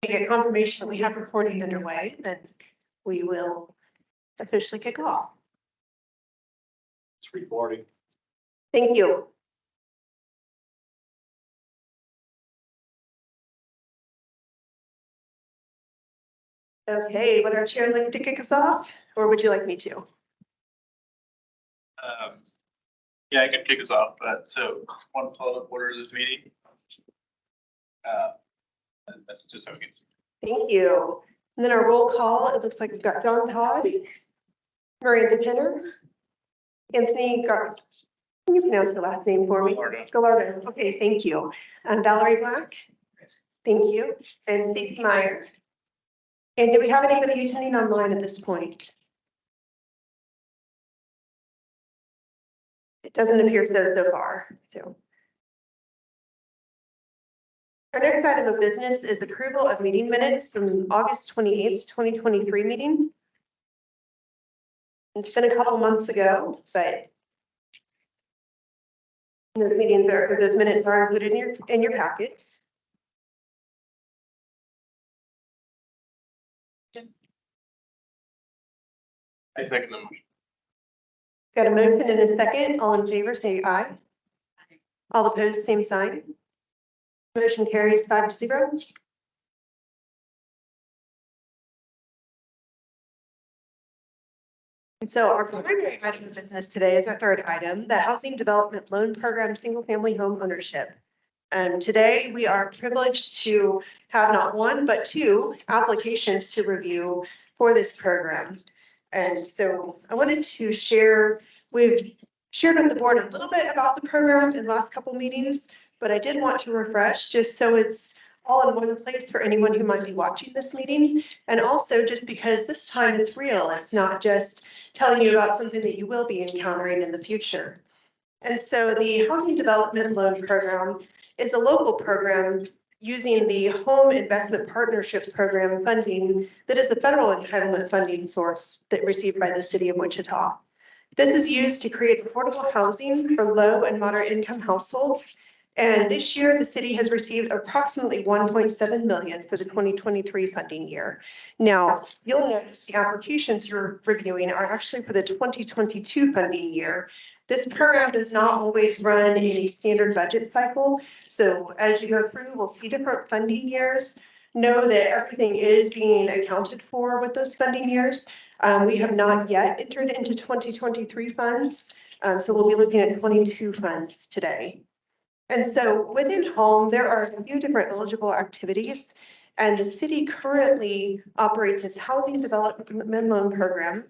get confirmation that we have recording underway, then we will officially kick off. It's recording. Thank you. Okay, would our chair like to kick us off, or would you like me to? Yeah, I can kick us off, but so one public order of this meeting. That's just how we can see. Thank you. And then our roll call, it looks like we've got John Todd, Miranda Pinner, Anthony Gar. Can you pronounce your last name for me? Gallardo. Okay, thank you. And Valerie Black. Thank you. And Stacey Meyer. And do we have anybody attending online at this point? It doesn't appear so far, so. Our next item of business is the approval of meeting minutes from August 28th, 2023 meeting. It's been a couple months ago, but those minutes are included in your packets. I second the motion. Got a motion and a second. All in favor, say aye. All opposed, same sign. Motion carries 5-0. And so our primary item of business today is our third item, the Housing Development Loan Program Single Family Home Ownership. Today we are privileged to have not one, but two applications to review for this program. And so I wanted to share, we've shared with the board a little bit about the program in the last couple meetings, but I did want to refresh just so it's all in one place for anyone who might be watching this meeting. And also just because this time it's real, it's not just telling you about something that you will be encountering in the future. And so the Housing Development Loan Program is a local program using the Home Investment Partnerships Program funding that is the federal entitlement funding source that received by the city of Wichita. This is used to create affordable housing for low and moderate income households. And this year, the city has received approximately $1.7 million for the 2023 funding year. Now, you'll notice the applications you're reviewing are actually for the 2022 funding year. This program does not always run in a standard budget cycle. So as you go through, we'll see different funding years. Know that everything is being accounted for with those funding years. We have not yet entered into 2023 funds. So we'll be looking at 22 funds today. And so within home, there are a few different eligible activities, and the city currently operates its Housing Development Loan Program.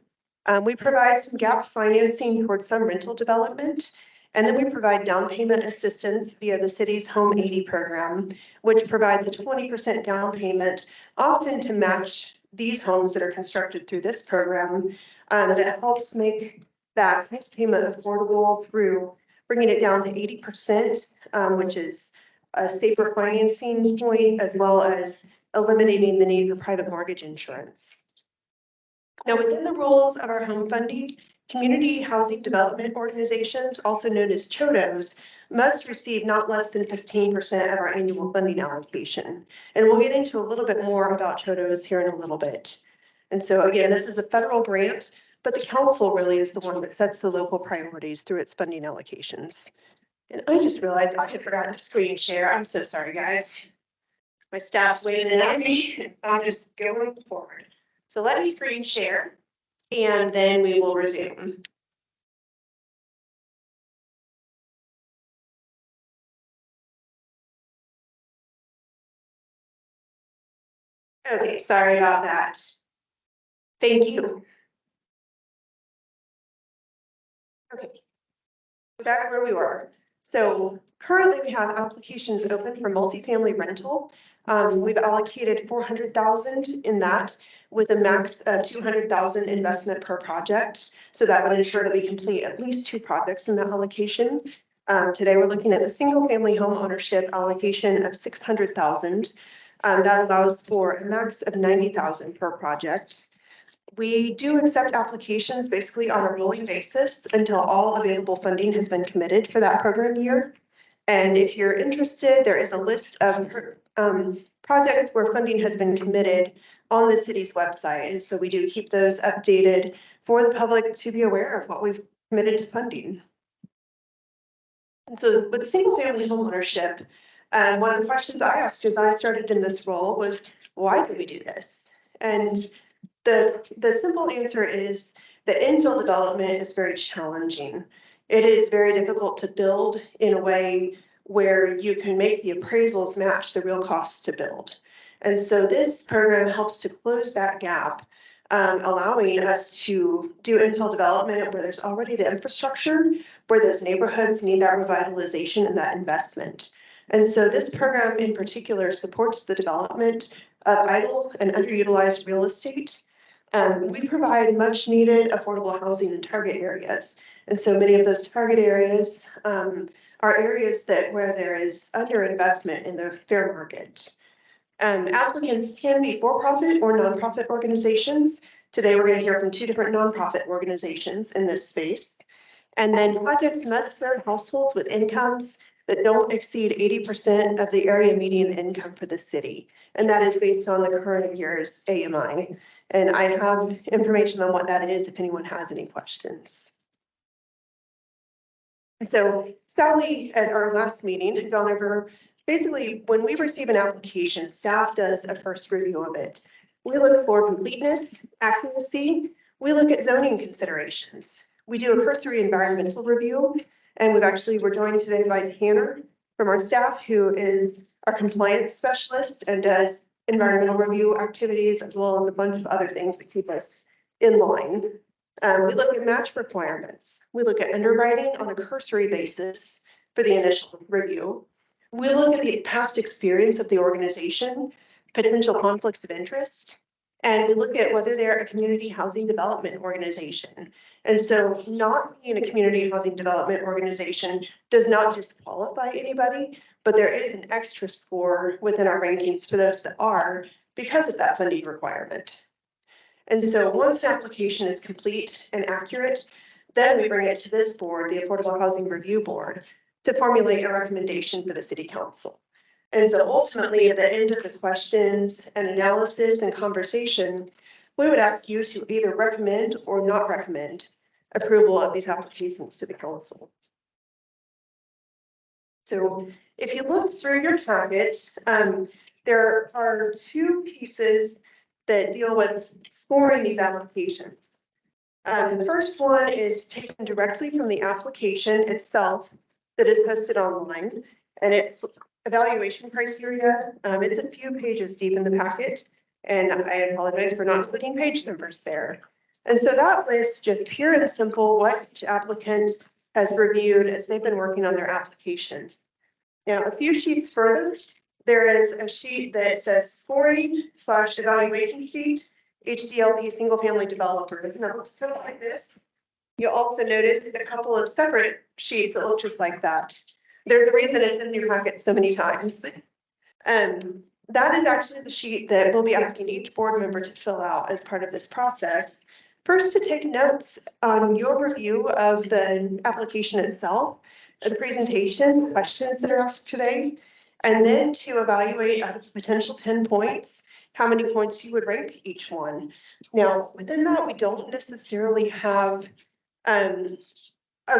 We provide some gap financing towards some rental development, and then we provide down payment assistance via the city's Home 80 program, which provides a 20% down payment, often to match these homes that are constructed through this program, that helps make that price payment affordable through bringing it down to 80%, which is a safer financing point, as well as eliminating the need for private mortgage insurance. Now, within the rules of our home funding, community housing development organizations, also known as CHODOs, must receive not less than 15% of our annual funding allocation. And we'll get into a little bit more about CHODOs here in a little bit. And so again, this is a federal grant, but the council really is the one that sets the local priorities through its funding allocations. And I just realized I had forgotten to screen share. I'm so sorry, guys. My staff's waving at me. I'm just going forward. So let me screen share and then we will resume. Okay, sorry about that. Thank you. Okay, back where we were. So currently we have applications open for multifamily rental. We've allocated 400,000 in that with a max of 200,000 investment per project. So that would ensure that we complete at least 2 projects in that allocation. Today we're looking at the single family home ownership allocation of 600,000. That allows for a max of 90,000 per project. We do accept applications basically on a rolling basis until all available funding has been committed for that program year. And if you're interested, there is a list of projects where funding has been committed on the city's website. And so we do keep those updated for the public to be aware of what we've committed to funding. And so with single family home ownership, one of the questions I asked as I started in this role was, why do we do this? And the simple answer is that infill development is very challenging. It is very difficult to build in a way where you can make the appraisals match the real costs to build. And so this program helps to close that gap, allowing us to do infill development where there's already the infrastructure, where those neighborhoods need that revitalization and that investment. And so this program in particular supports the development of idle and underutilized real estate. We provide much needed affordable housing in target areas. And so many of those target areas are areas where there is underinvestment in the fair market. Applicants can be for-profit or nonprofit organizations. Today, we're going to hear from two different nonprofit organizations in this space. And then projects must serve households with incomes that don't exceed 80% of the area median income for the city. And that is based on the current year's AMI. And I have information on what that is if anyone has any questions. So Sally, at our last meeting, had gone over, basically, when we receive an application, staff does a first review of it. We look for completeness, accuracy. We look at zoning considerations. We do a cursory environmental review, and we're joined today by Tanner from our staff, who is our compliance specialist and does environmental review activities, as well as a bunch of other things that keep us in line. We look at match requirements. We look at underwriting on a cursory basis for the initial review. We look at the past experience of the organization, potential conflicts of interest, and we look at whether they're a community housing development organization. And so not being a community housing development organization does not disqualify anybody, but there is an extra score within our rankings for those that are because of that funding requirement. And so once the application is complete and accurate, then we bring it to this board, the Affordable Housing Review Board, to formulate a recommendation for the City Council. And so ultimately, at the end of the questions and analysis and conversation, we would ask you to either recommend or not recommend approval of these applications to the council. So if you look through your packet, there are two pieces that deal with scoring these applications. The first one is taken directly from the application itself that is posted online, and it's evaluation criteria. It's a few pages deep in the packet, and I apologize for not putting page numbers there. And so that lists just pure and simple what each applicant has reviewed as they've been working on their application. Now, a few sheets further, there is a sheet that says scoring/evaluation sheet, HDLP single family developer. Now, it's kind of like this. You'll also notice a couple of separate sheets that look just like that. There's a reason it's in your packet so many times. That is actually the sheet that we'll be asking each board member to fill out as part of this process. First, to take notes on your review of the application itself, the presentation, questions that are asked today, and then to evaluate out of potential 10 points, how many points you would rank each one. Now, within that, we don't necessarily have a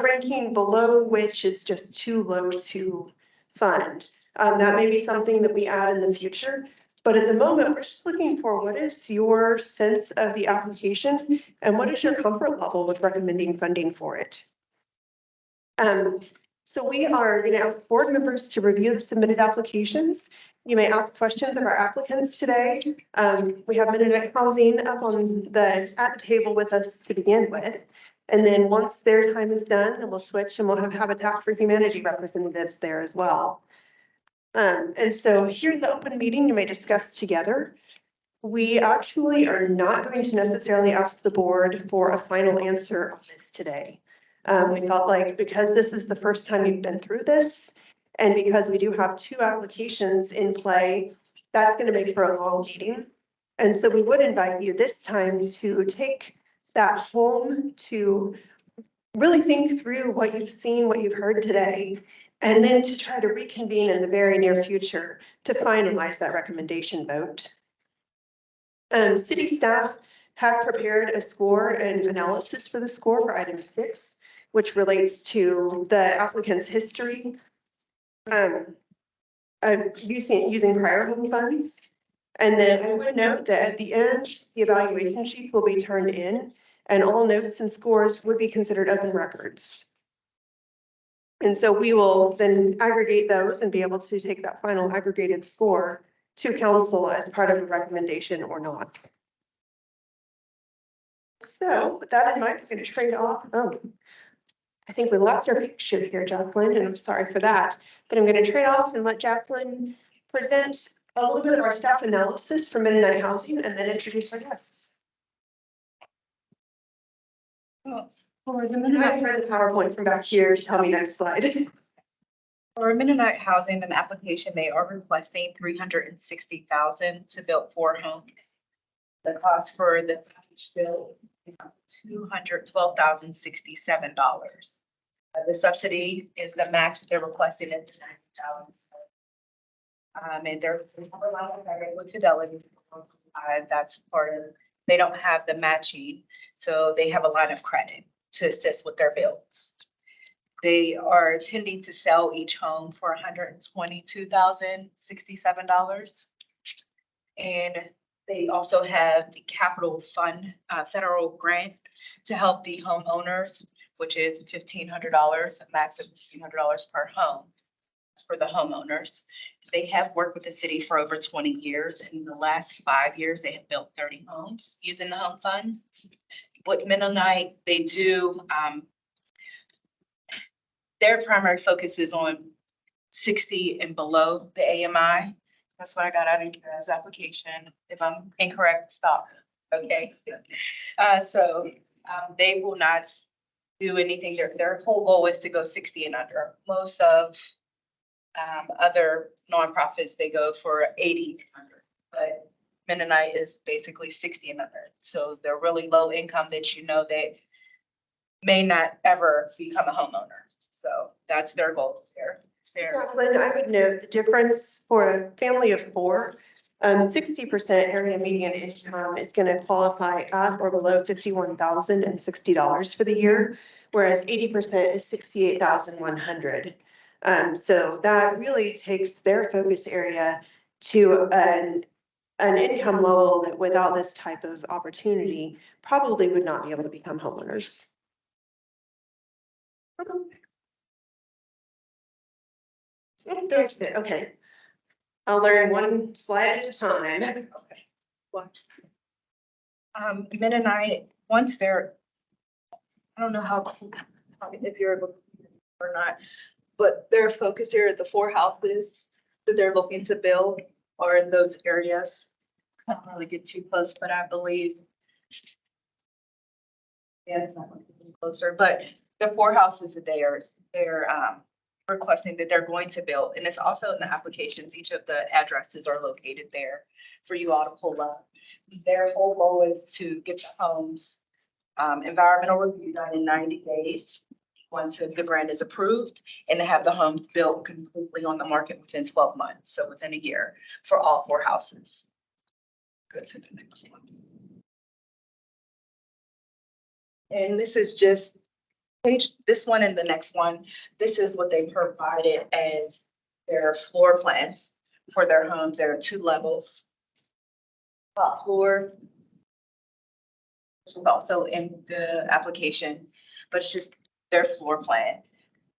ranking below which is just too low to fund. That may be something that we add in the future, but at the moment, we're just looking for what is your sense of the application and what is your comfort level with recommending funding for it. So we are going to ask board members to review the submitted applications. You may ask questions of our applicants today. We have Mennonite Housing up at the table with us to begin with. And then once their time is done, then we'll switch and we'll have Habitat for Humanity representatives there as well. And so here in the open meeting, you may discuss together. We actually are not going to necessarily ask the board for a final answer on this today. We felt like because this is the first time you've been through this, and because we do have two applications in play, that's going to make for a long meeting. And so we would invite you this time to take that home to really think through what you've seen, what you've heard today, And then to try to reconvene in the very near future to finalize that recommendation vote. City staff have prepared a score and analysis for the score for item 6, which relates to the applicant's history using prior home funds. And then I would note that at the end, the evaluation sheets will be turned in and all notes and scores would be considered open records. And so we will then aggregate those and be able to take that final aggregated score to council as part of a recommendation or not. So with that in mind, I'm going to trade off. Oh, I think we lost our picture here, Jacqueline, and I'm sorry for that. But I'm going to trade off and let Jacqueline present a little bit of our staff analysis for Mennonite housing and then introduce our guests. For the I Mennonite, read the PowerPoint from back here to tell me next slide. for Mennonite housing and application, they are requesting $360,000 to build 4 homes. The cost for the package build is $212,067. The subsidy is the max that they're requesting at $90,000. And they're with Fidelity. That's part of, they don't have the matching, so they have a line of credit to assist with their builds. They are intending to sell each home for $122,067. And they also have the capital fund, federal grant to help the homeowners, which is $1,500, a max of $1,500 per home for the homeowners. They have worked with the city for over 20 years. And in the last 5 years, they have built 30 homes using the home funds. With Mennonite, they do, their primary focus is on 60 and below the AMI. That's what I got out of your guys' application. If I'm incorrect, stop. Okay. They will not do anything. Their whole goal is to go 60 and under. Most of other nonprofits, they go for 80 and under, but Mennonite is basically 60 and under. So they're really low income that that may not ever become a homeowner. So that's their goal there. Jacqueline, I would note the difference for a family of 4, 60% area median income is going to qualify at or below $51,060 for the year, whereas 80% is $68,100. So that really takes their focus area to an income level that without this type of opportunity probably would not be able to become homeowners. There's it. Okay. I'll learn one slide at a time. Mennonite, once they're, I don't know if you're able to or not, but their focus here at the 4 houses that they're looking to build are in those areas. I don't really get too close, but I believe. Yeah, it's not getting closer, but the 4 houses that they're requesting that they're going to build, and it's also in the applications, each of the addresses are located there for you all to pull up. Their whole goal is to get the homes environmental review done in 90 days once the grant is approved, and to have the homes built completely on the market within 12 months, so within a year for all 4 houses. Go to the next one. And this is just this one and the next one. This is what they provided as their floor plans for their homes. There are 2 levels. Top floor, which is also in the application, but it's just their floor plan.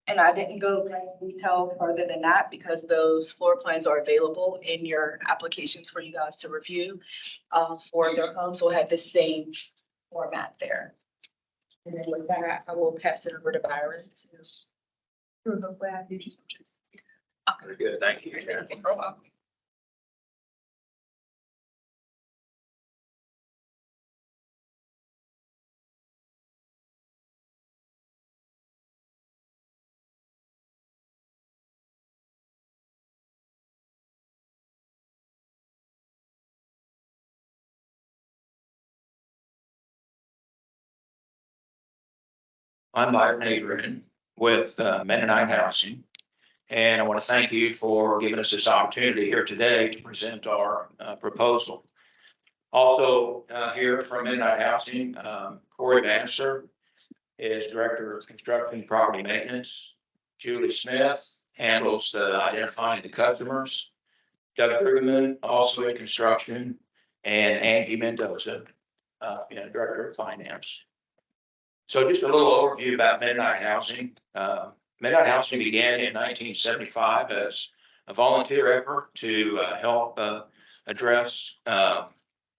And I didn't go into detail further than that because those floor plans are available in your applications for you guys to review. For their homes will have the same format there. And then with that, I will pass it over to Byron to hopefully I did you some justice. Very good, thank you. I'm Byron Adrian with Mennonite Housing. And I want to thank you for giving us this opportunity here today to present our proposal. Also here from Midnight Housing, Corey Bannister is Director of Construction and Property Maintenance. Julie Smith handles identifying the customers. Doug Brueggemann, also in construction, and Angie Mendoza, Director of Finance. So just a little overview about Midnight Housing. Midnight Housing began in 1975 as a volunteer effort to help address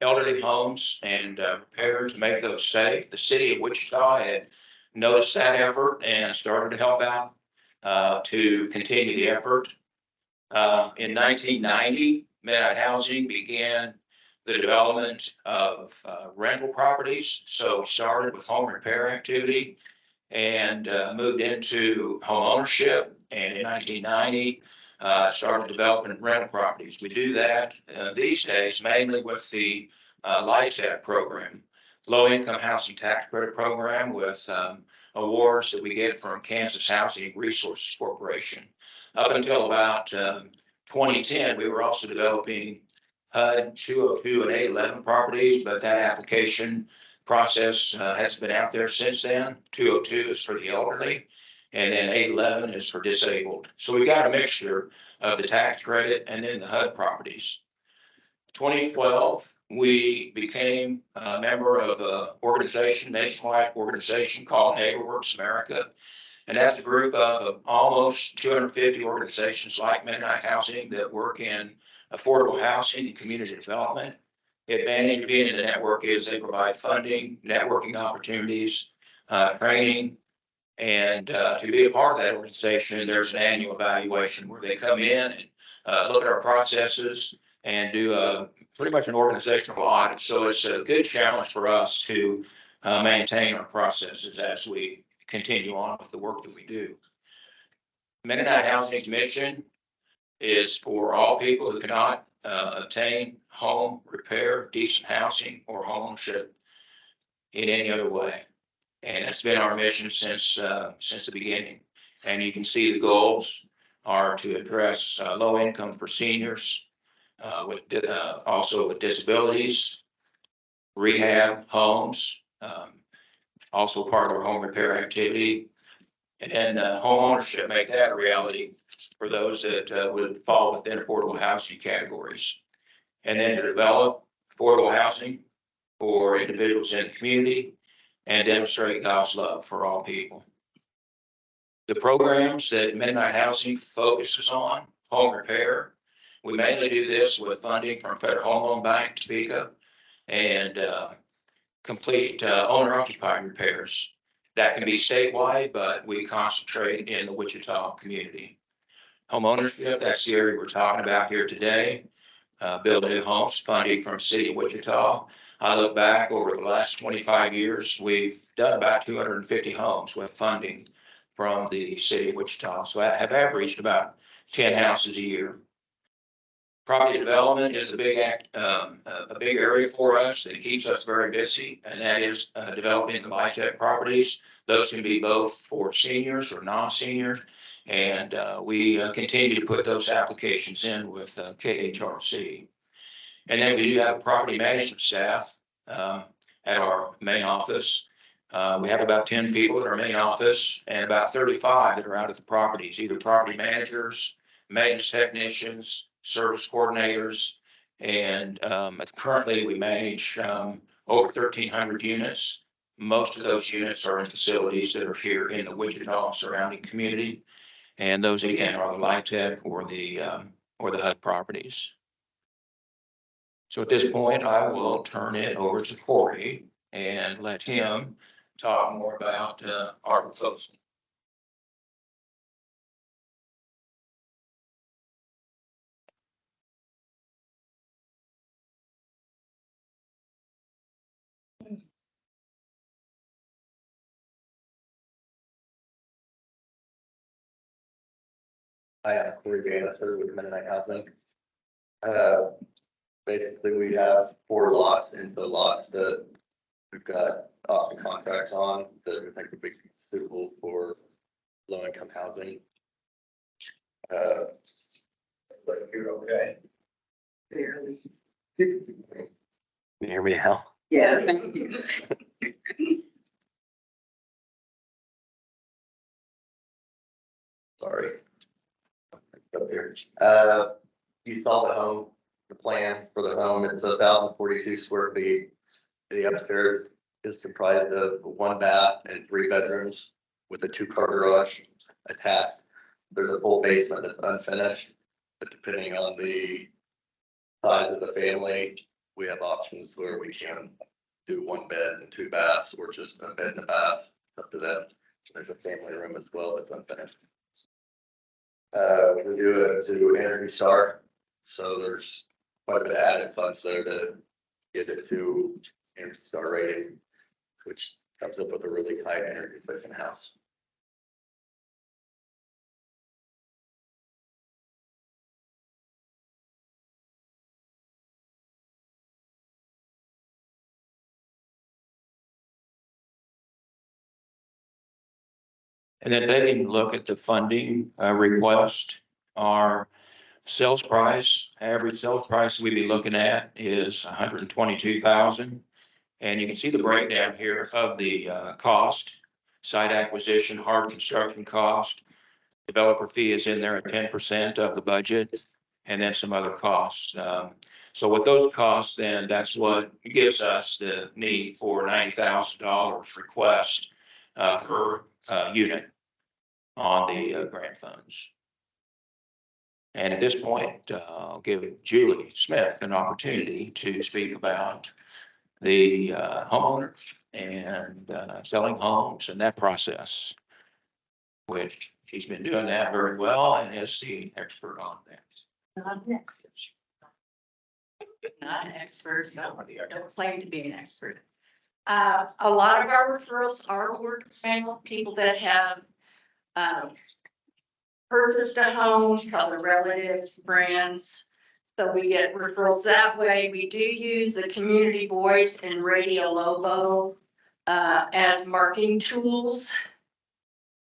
elderly homes and repair to make those safe. The city of Wichita had noticed that effort and started to help out to continue the effort. In 1990, Midnight Housing began the development of rental properties. So we started with home repair activity and moved into home ownership. And in 1990, started developing rental properties. We do that these days mainly with the LIHTC program, Low Income Housing Tax Credit Program, with awards that we get from Kansas Housing Resources Corporation. Up until about 2010, we were also developing HUD 202 and 811 properties, but that application process has been out there since then. 202 is for the elderly, and then 811 is for disabled. So we got a mixture of the tax credit and then the HUD properties. 2012, we became a member of an organization, nationwide organization called NeighborWorks America. And that's a group of almost 250 organizations like Midnight Housing that work in affordable housing and community development. The advantage of being in the network is they provide funding, networking opportunities, training. And to be a part of that organization, there's an annual evaluation where they come in and look at our processes and do pretty much an organizational audit. So it's a good challenge for us to maintain our processes as we continue on with the work that we do. Mennonite Housing's mission is for all people who cannot obtain home repair, decent housing, or homeownership in any other way. And that's been our mission since the beginning. And you can see the goals are to address low income for seniors, also with disabilities, rehab homes, also part of our home repair activity. And then home ownership, make that a reality for those that would fall within affordable housing categories. And then to develop affordable housing for individuals in the community and demonstrate God's love for all people. The programs that Midnight Housing focuses on, home repair. We mainly do this with funding from Federal Home Loan Bank, Topeka, and complete owner-occupied repairs. That can be statewide, but we concentrate in the Wichita community. Home ownership, that's the area we're talking about here today. Build new homes, funding from the city of Wichita. I look back over the last 25 years, we've done about 250 homes with funding from the city of Wichita. So I have averaged about 10 houses a year. Property development is a big area for us that keeps us very busy, and that is developing the LIHTC properties. Those can be both for seniors or non-seniors, and we continue to put those applications in with KHRC. And then we do have a property management staff at our main office. We have about 10 people at our main office and about 35 that are out at the properties, either property managers, maintenance technicians, service coordinators, and currently we manage over 1,300 units. Most of those units are in facilities that are here in the Wichita surrounding community, and those again are the LIHTC or the HUD properties. So at this point, I will turn it over to Corey and let him talk more about our proposal. I am Corey Bannister with Mennonite Housing. Basically, we have 4 lots, and the lots that we've got option contracts on that we think would be suitable for low-income housing. But you're okay. Barely. Can you hear me now? Yeah, thank you. Sorry. Up here. You saw the home, the plan for the home. It's 1,042 square feet. The upstairs is comprised of 1 bath and 3 bedrooms with a 2-car garage attached. There's a full basement that's unfinished, but depending on the size of the family, we have options where we can do 1 bed and 2 baths, or just a bed and a bath, up to them. There's a family room as well that's unfinished. We do it to Energy Star, so there's quite a bit of added funds there to get it to Energy Star rating, which comes up with a really high energy efficient house. And then taking a look at the funding request, our sales price, average sales price we'd be looking at is 122,000. And you can see the breakdown here of the cost, site acquisition, hard construction cost. Developer fee is in there at 10% of the budget, and then some other costs. So with those costs, then that's what gives us the need for $90,000 request per unit on the grant funds. And at this point, I'll give Julie Smith an opportunity to speak about the homeowner and selling homes and that process, which she's been doing that very well and is the expert on that. Not an expert. Not an expert, don't claim to be an expert. A lot of our referrals are word of mouth, people that have purchased a home, probably relatives, friends. So we get referrals that way. We do use the community voice and Radio Lobo as marketing tools.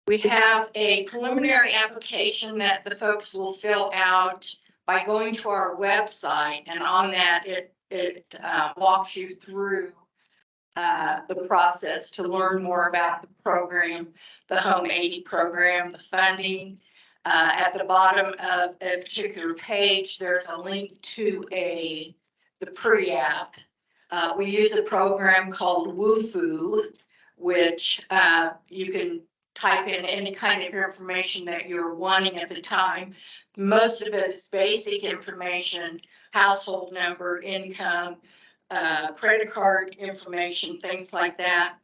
We have a preliminary application that the folks will fill out by going to our website, and on that it walks you through the process to learn more about the program, the Home 80 program, the funding. At the bottom of a particular page, there's a link to the pre-app. We use a program called Woofu, which you can type in any kind of information that you're wanting at the time. Most of it is basic information, household number, income, credit card information, things like that.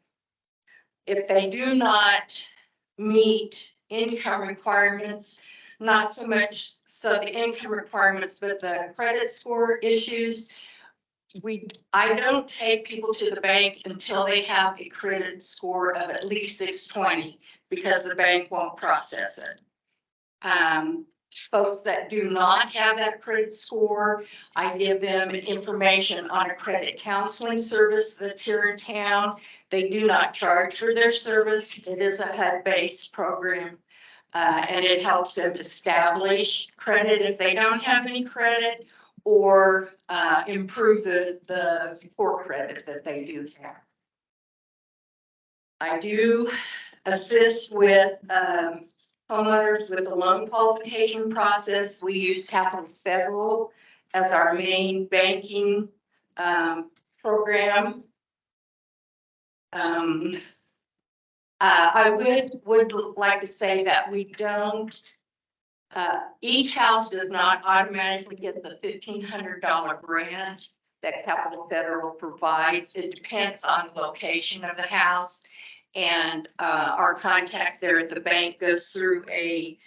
If they do not meet income requirements, not so much so the income requirements, but the credit score issues, I don't take people to the bank until they have a credit score of at least 620, because the bank won't process it. Folks that do not have that credit score, I give them information on a credit counseling service that's here in town. They do not charge for their service. It is a HUD-based program, and it helps them establish credit if they don't have any credit, or improve the poor credit that they do have. I do assist with homeowners with the loan qualification process. We use Capital Federal as our main banking program. I would like to say that we don't, each house does not automatically get the $1,500 grant that Capital Federal provides. It depends on the location of the house. And our contact there at the bank goes through a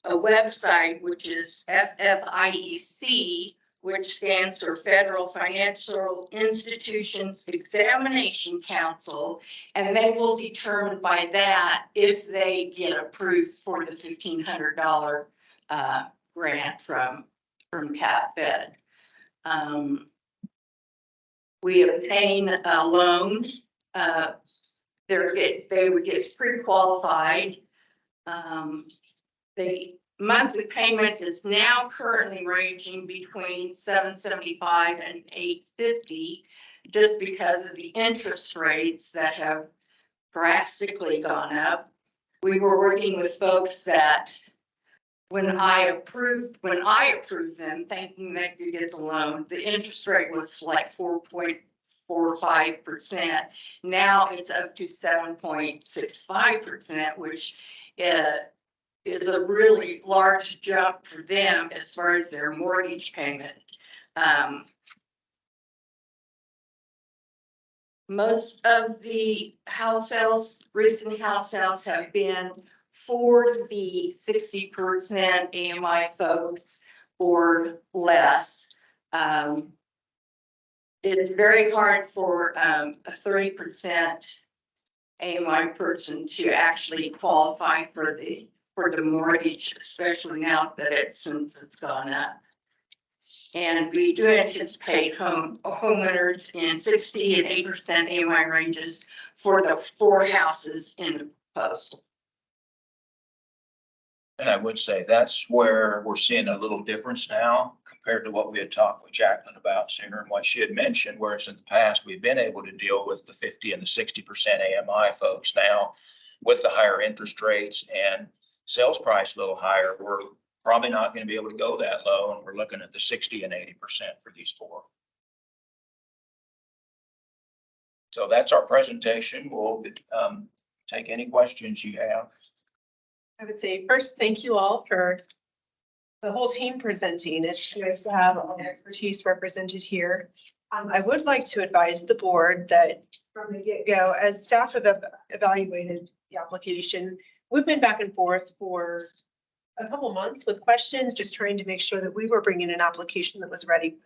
website, which is FFIEC, which stands for Federal Financial Institutions Examination Council, and they will determine by that if they get approved for the $1,500 grant from Cap Fed. We obtain a loan. They would get pre-qualified. monthly payment is now currently ranging between $775 and $850, just because of the interest rates that have drastically gone up. We were working with folks that when I approved them, thinking they could get the loan, the interest rate was like 4.45%. Now it's up to 7.65%, which is a really large jump for them as far as their mortgage payment. Most of the house sales, recent house sales have been for the 60% AMI folks or less. It's very hard for a 30% AMI person to actually qualify for the mortgage, especially now that since it's gone up. And we do anticipate homeowners in 60 and 80% AMI ranges for the 4 houses in the proposal. And I would say that's where we're seeing a little difference now compared to what we had talked with Jacqueline about sooner and what she had mentioned, whereas in the past, we've been able to deal with the 50 and the 60% AMI folks. Now, with the higher interest rates and sales price a little higher, we're probably not going to be able to go that low, and we're looking at the 60 and 80% for these 4. So that's our presentation. We'll take any questions you have. I would say first, thank you all for the whole team presenting. It's nice to have all the expertise represented here. I would like to advise the board that from the get-go, as staff have evaluated the application, we've been back and forth for a couple months with questions, just trying to make sure that we were bringing an application that was ready.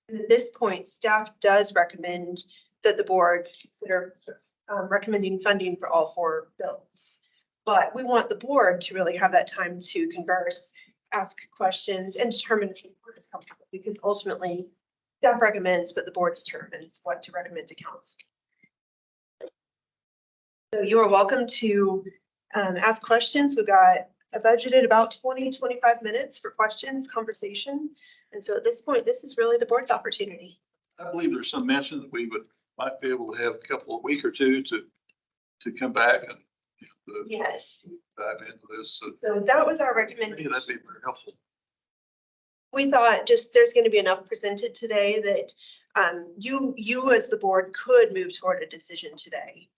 And at this point, staff does recommend that the board consider recommending funding for all 4 builds. But we want the board to really have that time to converse, ask questions, and determine if the board is comfortable, because ultimately staff recommends, but the board determines what to recommend to council. So you are welcome to ask questions. We've got a budgeted about 20-25 minutes for questions, conversation. And so at this point, this is really the board's opportunity. I believe there's some mention that we might be able to have a couple of week or two to come back and Yes. dive into this. So that was our recommendation. That'd be very helpful. We thought just there's going to be enough presented today that you as the board could move toward a decision today.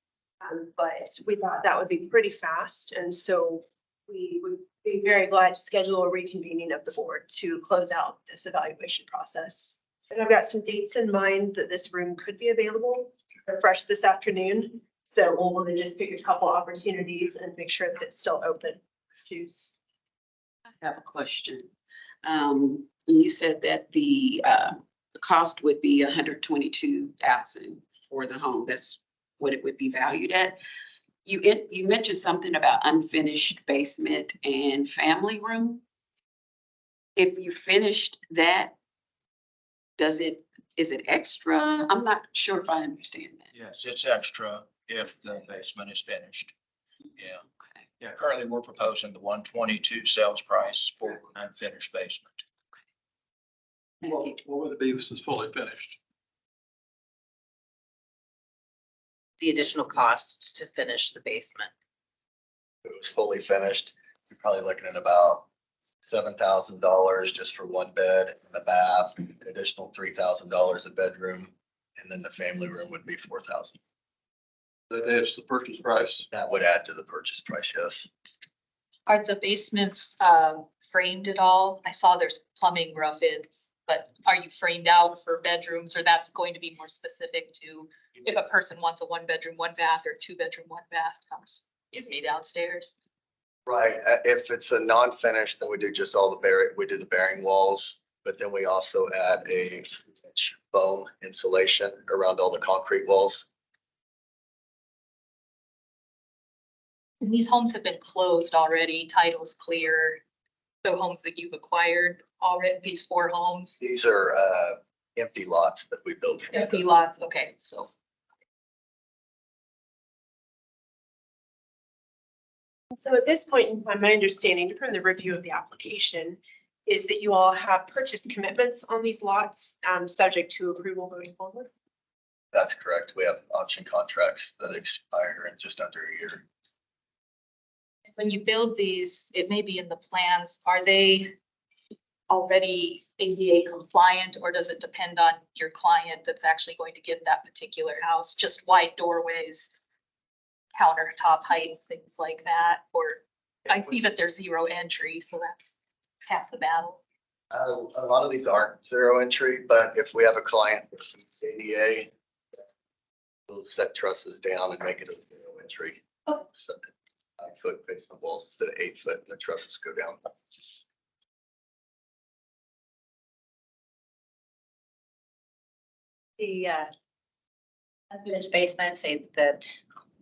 But we thought that would be pretty fast. And so we would be very glad to schedule a reconvening of the board to close out this evaluation process. And I've got some dates in mind that this room could be available fresh this afternoon. So we'll want to just pick a couple opportunities and make sure that it's still open. Choose. I have a question. You said that the cost would be $122,000 for the home. That's what it would be valued at. You mentioned something about unfinished basement and family room. If you finished that, is it extra? I'm not sure if I understand that. Yes, it's extra if the basement is finished. Yeah. Okay. Yeah, currently we're proposing the 122 sales price for unfinished basement. What would it be if it's fully finished? The additional cost to finish the basement. If it was fully finished, you're probably looking at about $7,000 just for 1 bed and a bath, an additional $3,000 a bedroom, and then the family room would be $4,000. That adds the purchase price. That would add to the purchase price, yes. Are the basements framed at all? I saw there's plumbing rough-ins, but are you framed out for bedrooms, or that's going to be more specific to if a person wants a 1-bedroom, 1-bath, or 2-bedroom, 1-bath comes, downstairs? Right. If it's a non-finished, then we do just all we do the bearing walls, but then we also add a 2-inch foam insulation around all the concrete walls. And these homes have been closed already, title's clear. The homes that you've acquired already, these 4 homes. These are empty lots that we built. Empty lots, okay, so. So at this point in time, my understanding from the review of the application is that you all have purchase commitments on these lots, subject to approval going forward. That's correct. We have option contracts that expire in just under a year. When you build these, it may be in the plans, are they already ADA compliant, or does it depend on your client that's actually going to get that particular house? Just wide doorways, countertop heights, things like that, or I see that there's zero entry, so that's half the battle. A lot of these aren't zero entry, but if we have a client with ADA, we'll set trusses down and make it a zero entry. Set the 5-foot basement walls instead of 8-foot, and the trusses go down. The unfinished basement, say that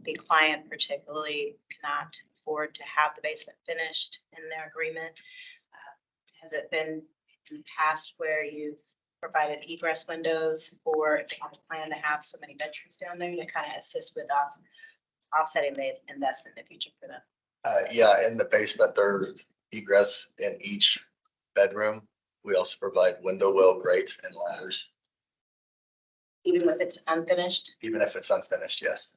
the client particularly cannot afford to have the basement finished in their agreement. Has it been in the past where you've provided egress windows, or if they have a plan to have so many bedrooms down there to kind of assist with offsetting the investment in the future for them? Yeah, in the basement, there's egress in each bedroom. We also provide window well grates and ladders, Even if it's unfinished? even if it's unfinished, yes.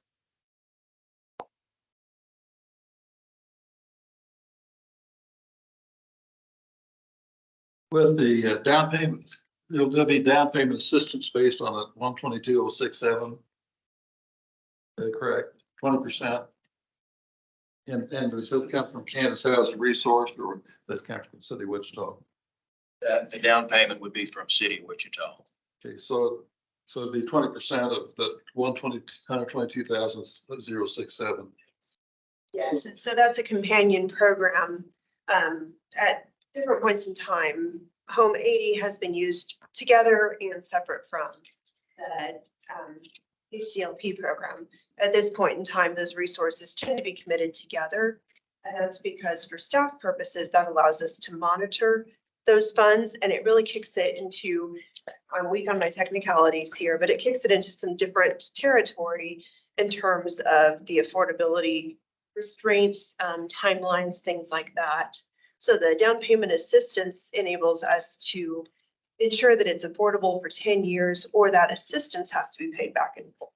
With the down payment, there'll be down payment assistance based on a 122,067. Correct, 20%. And does that come from Kansas Housing Resource, or does that come from the City of Wichita? The down payment would be from City of Wichita. Okay, so it'd be 20% of the 122,067. Yes, so that's a companion program. At different points in time, Home 80 has been used together and separate from the HDLP program. At this point in time, those resources tend to be committed together. And that's because for staff purposes, that allows us to monitor those funds, and it really kicks it into, I'm weak on my technicalities here, but it kicks it into some different territory in terms of the affordability restraints, timelines, things like that. So the down payment assistance enables us to ensure that it's affordable for 10 years, or that assistance has to be paid back in full.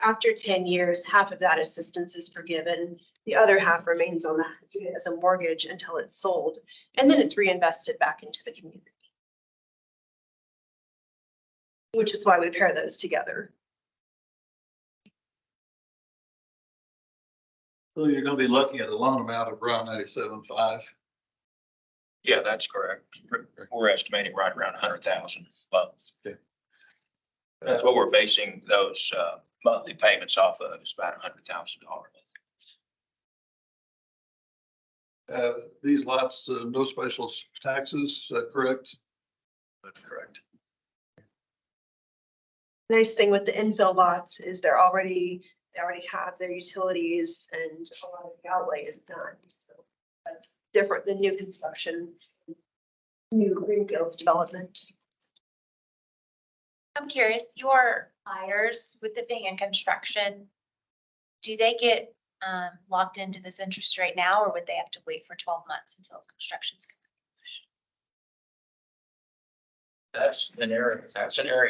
After 10 years, half of that assistance is forgiven. The other half remains on the as a mortgage until it's sold, and then it's reinvested back into the community. Which is why we pair those together. So you're gonna be looking at a loan amount of around 97.5. Yeah, that's correct. We're estimating right around 100,000 a month. Okay. That's what we're basing those monthly payments off of, is about $100,000. These lots, no special taxes, is that correct? That's correct. Nice thing with the infill lots is they already have their utilities and a lot of the outlay is done. So that's different than new construction, new greenfields development. I'm curious, your buyers, with it being in construction, do they get locked into this interest rate now, or would they have to wait for 12 months until construction's? That's an area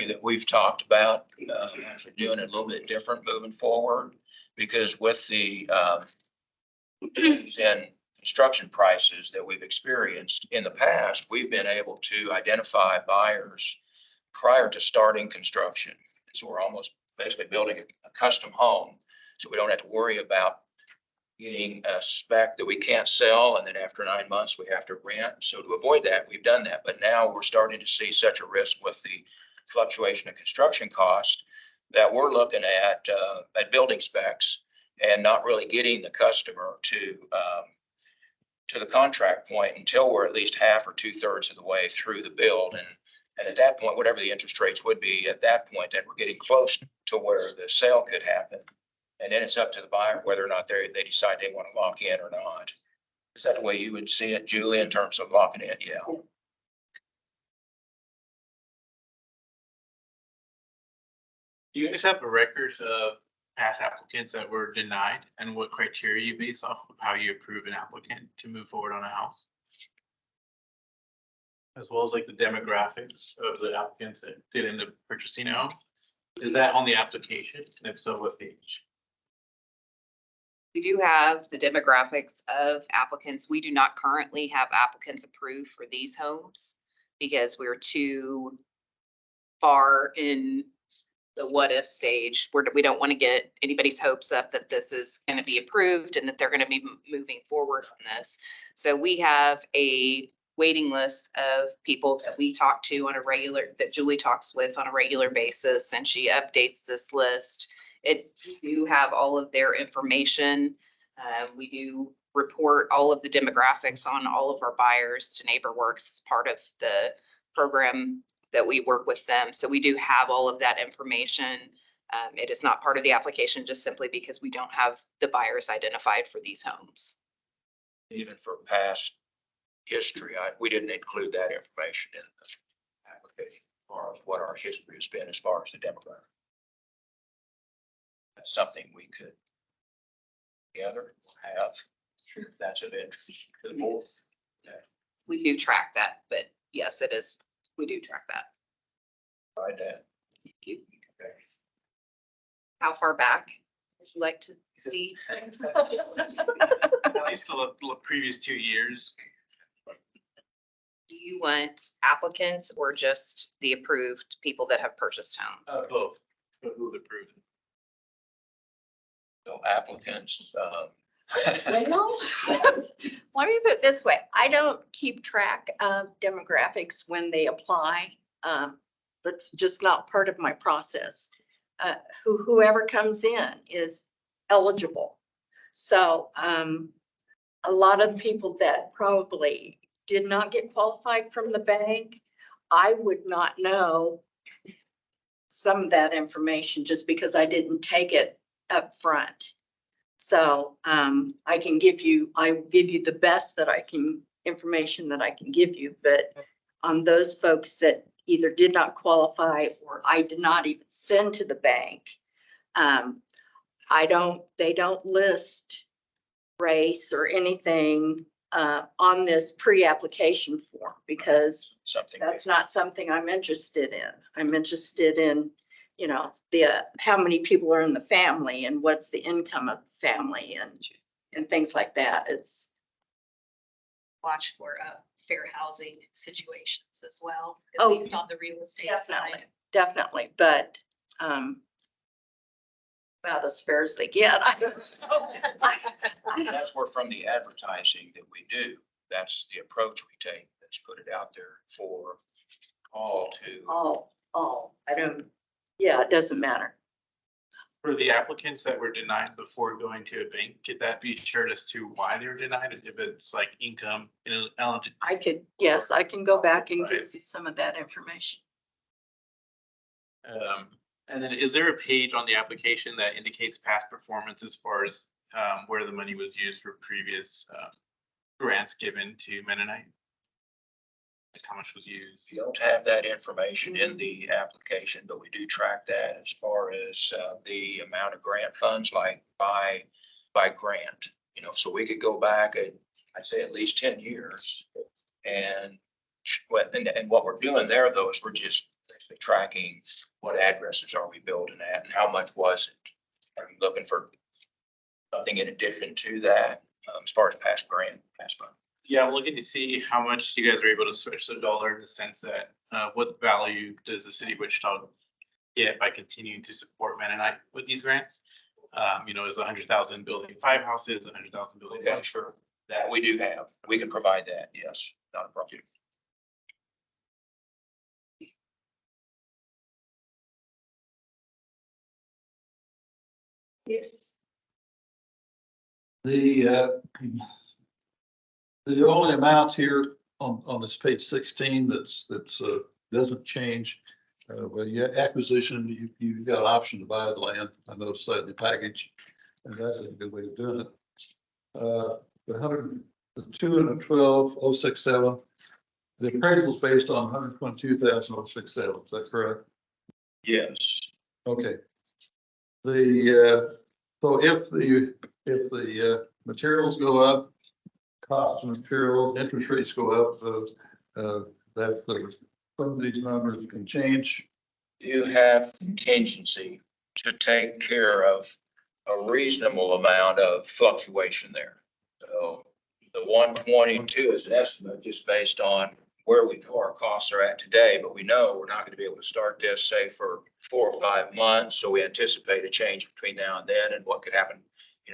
that we've talked about, actually doing it a little bit different moving forward, because with the in construction prices that we've experienced in the past, we've been able to identify buyers prior to starting construction. So we're almost basically building a custom home, so we don't have to worry about getting a spec that we can't sell, and then after 9 months we have to rent. So to avoid that, we've done that. But now we're starting to see such a risk with the fluctuation of construction cost that we're looking at building specs and not really getting the customer to the contract point until we're at least half or 2/3 of the way through the build. And at that point, whatever the interest rates would be at that point, then we're getting close to where the sale could happen. And then it's up to the buyer whether or not they decide they want to lock in or not. Is that the way you would see it, Julie, in terms of locking in? Yeah. Do you guys have a record of past applicants that were denied and what criteria you base off of how you approve an applicant to move forward on a house? As well as like the demographics of the applicants that did end up purchasing a home? Is that on the application? And if so, what page? We do have the demographics of applicants. We do not currently have applicants approved for these homes because we're too far in the what if stage where we don't want to get anybody's hopes up that this is going to be approved and that they're going to be moving forward on this. So we have a waiting list of people that we talk to on a regular, that Julie talks with on a regular basis, and she updates this list. We do have all of their information. We do report all of the demographics on all of our buyers to NeighborWorks as part of the program that we work with them. So we do have all of that information. It is not part of the application just simply because we don't have the buyers identified for these homes. Even for past history, we didn't include that information in the application as far as what our history has been as far as the demographic. That's something we could together have, if that's of interest to the board. We do track that, but yes, it is. We do track that. Right, Dad. Thank you. How far back would you like to see? At least the previous 2 years. Do you want applicants or just the approved people that have purchased homes? Both. Who approved? So applicants, Well, let me put it this way. I don't keep track of demographics when they apply. That's just not part of my process. Whoever comes in is eligible. So a lot of people that probably did not get qualified from the bank, I would not know some of that information just because I didn't take it up front. So I can give you, the best that I can, information that I can give you, but on those folks that either did not qualify or I did not even send to the bank, they don't list race or anything on this pre-application form because that's not something I'm interested in. I'm interested in, you know, how many people are in the family and what's the income of the family and things like that. It's Watch for fair housing situations as well, at Oh, least on the real estate side. definitely, but about as fair as they get. I don't know. that's where from the advertising that we do, that's the approach we take. Let's put it out there for all to. I don't, yeah, it doesn't matter. For the applicants that were denied before going to a bank, could that be shared as to why they were denied? If it's like income, Yes, I can go back and give you some of that information. and then is there a page on the application that indicates past performance as far as where the money was used for previous grants given to Mennonite? How much was used? We don't have that information in the application, but we do track that as far as the amount of grant funds, like by grant. You know, so we could go back and I'd say at least 10 years. And what we're doing there, though, is we're just basically tracking what addresses are we building at and how much was it? Are you looking for something in addition to that as far as past fund? Yeah, I'm looking to see how much you guys are able to switch the dollar in the sense that what value does the city of Wichita get by continuing to support Mennonite with these grants? You know, is 100,000 building 5 houses, 100,000 building? Okay, sure. That we do have. We can provide that. Yes, not a problem. Yes. The only amount here on this page 16 that's doesn't change. Well, yeah, acquisition, you've got an option to buy the land. I noticed that in the package, and that's a good way of doing it. The 212,067, the appraisal is based on 122,067. Is that correct? Yes. Okay. So if the materials go up, costs of materials, interest rates go up, some of these numbers can change. You have contingency to take care of a reasonable amount of fluctuation there. So the 122 is an estimate just based on where we know our costs are at today, but we know we're not going to be able to start this, say, for 4 or 5 months. So we anticipate a change between now and then and what could happen,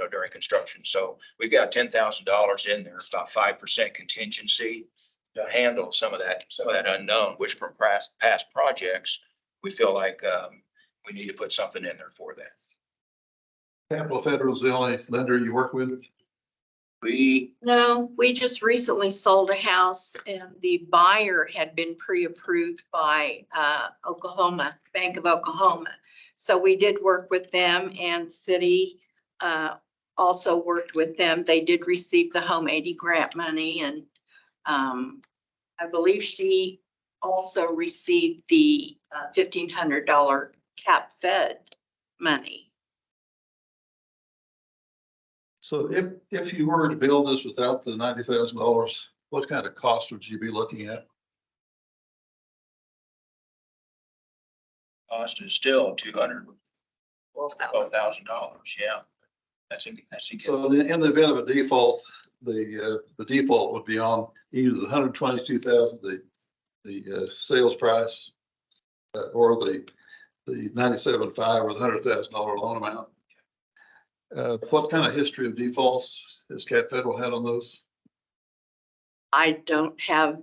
during construction. So we've got $10,000 in there, about 5% contingency to handle some of that unknown, which from past projects, we feel like we need to put something in there for that. Capital Federal is the only lender you work with? No, we just recently sold a house and the buyer had been pre-approved by Oklahoma, Bank of Oklahoma. So we did work with them, and the city also worked with them. They did receive the Home 80 grant money, and I believe she also received the $1,500 cap fed money. So if you were to build this without the $90,000, what kind of cost would you be looking at? Cost is still $212,000. Yeah. That's So in the event of a default, the default would be on either the 122,000, the sales price, or the 97.5 or the $100,000 loan amount. What kind of history of defaults has Cap Federal had on those? I don't have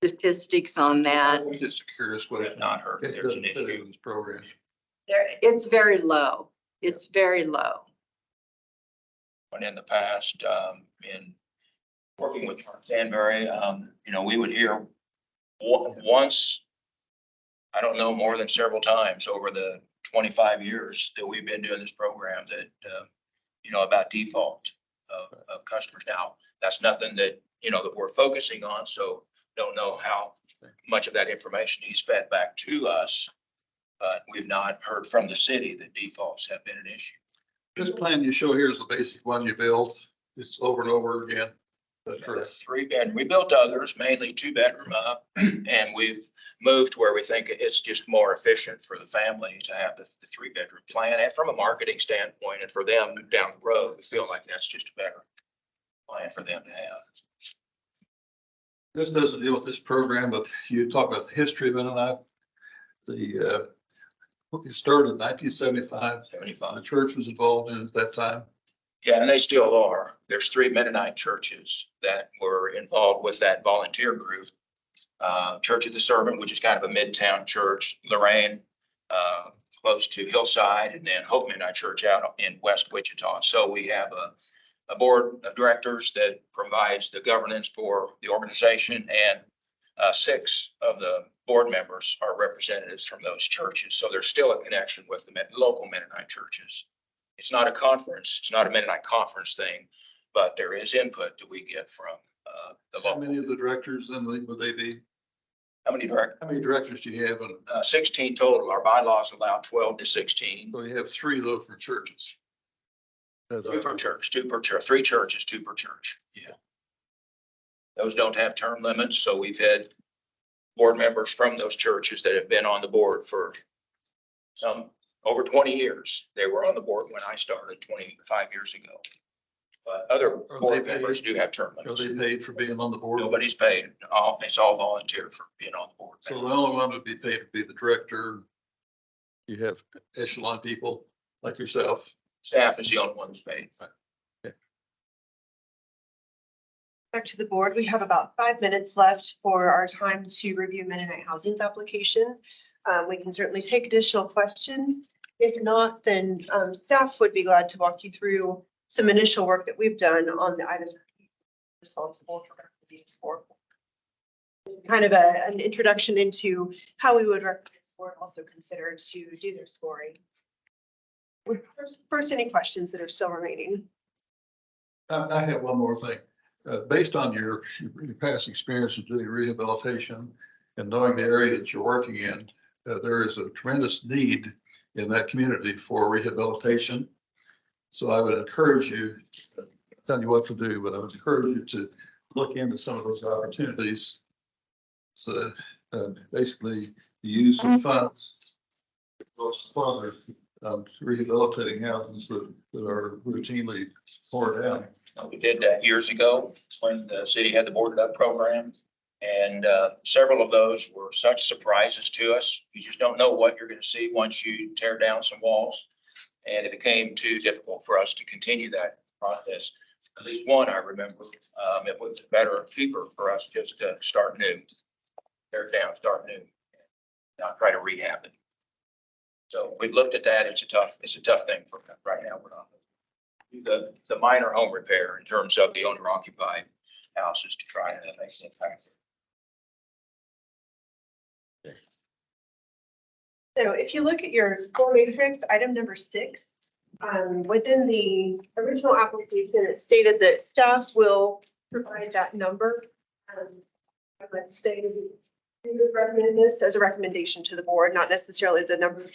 statistics on that. Just a curious question. Not heard It there's an doesn't fit issue. in this program. It's very low. It's very low. And in the past, in working with Mark Danbury, we would hear once, I don't know, more than several times over the 25 years that we've been doing this program that, about default of customers. Now, that's nothing that, that we're focusing on. So don't know how much of that information he's fed back to us, but we've not heard from the city that defaults have been an issue. This plan you show here is the basic one you built. It's over and over again. That's correct. 3-bedroom. We built others, mainly 2-bedroom up, and we've moved where we think it's just more efficient for the family to have the 3-bedroom plan, and from a marketing standpoint, and for them down the road, we feel like that's just a better plan for them to have. This doesn't deal with this program, but you talk about the history of it, and it started in 1975. 75. The church was involved in it at that time. Yeah, and they still are. There's 3 Mennonite churches that were involved with that volunteer group. Church of the Servant, which is kind of a midtown church, Lorraine, close to Hillside, and then Hope Mennonite Church out in West Wichita. So we have a board of directors that provides the governance for the organization, and 6 of the board members are representatives from those churches. So there's still a connection with the local Mennonite churches. It's not a conference. It's not a Mennonite conference thing, but there is input that we get from the How local. many of the directors then would they be? How many directors do you have? 16 total. Our bylaws allow 12 to 16. So you have 3 though for churches. 2 per church, 2 per church, 3 churches, 2 per church. Yeah. Those don't have term limits, so we've had board members from those churches that have been on the board for some over 20 years. They were on the board when I started 25 years ago. But other board members do have term limits. Are they paid for being on the board? Nobody's paid. It's all volunteer for being on the board. So the only one would be paid would be the director. You have echelon people like yourself. Staff is the only one that's paid. Back to the board, we have about 5 minutes left for our time to review Mennonite Housing's application. We can certainly take additional questions. If not, then staff would be glad to walk you through some initial work that we've done on the items responsible for these for. Kind of an introduction into how we would recommend the board also consider to do their scoring. First, any questions that are still remaining? I have one more thing. Based on your past experience of doing rehabilitation and knowing the area that you're working in, there is a tremendous need in that community for rehabilitation. So I would encourage you, tell you what to do, but I would encourage you to look into some of those opportunities. So basically use the funds, those funds, rehabilitating houses that are routinely torn down. We did that years ago when the city had the boarded up program. And several of those were such surprises to us. You just don't know what you're going to see once you tear down some walls. And it became too difficult for us to continue that process. At least one I remember, it was better, cheaper for us just to start new, tear it down, start new, not try to rehab it. So we've looked at that. It's a tough thing for right now. We're not the minor home repair in terms of the owner occupied houses to try to make an impact. So if you look at your score matrix, item number 6, within the original application, it stated that staff will provide that number. I'd like to say we would recommend this as a recommendation to the board, not necessarily the number.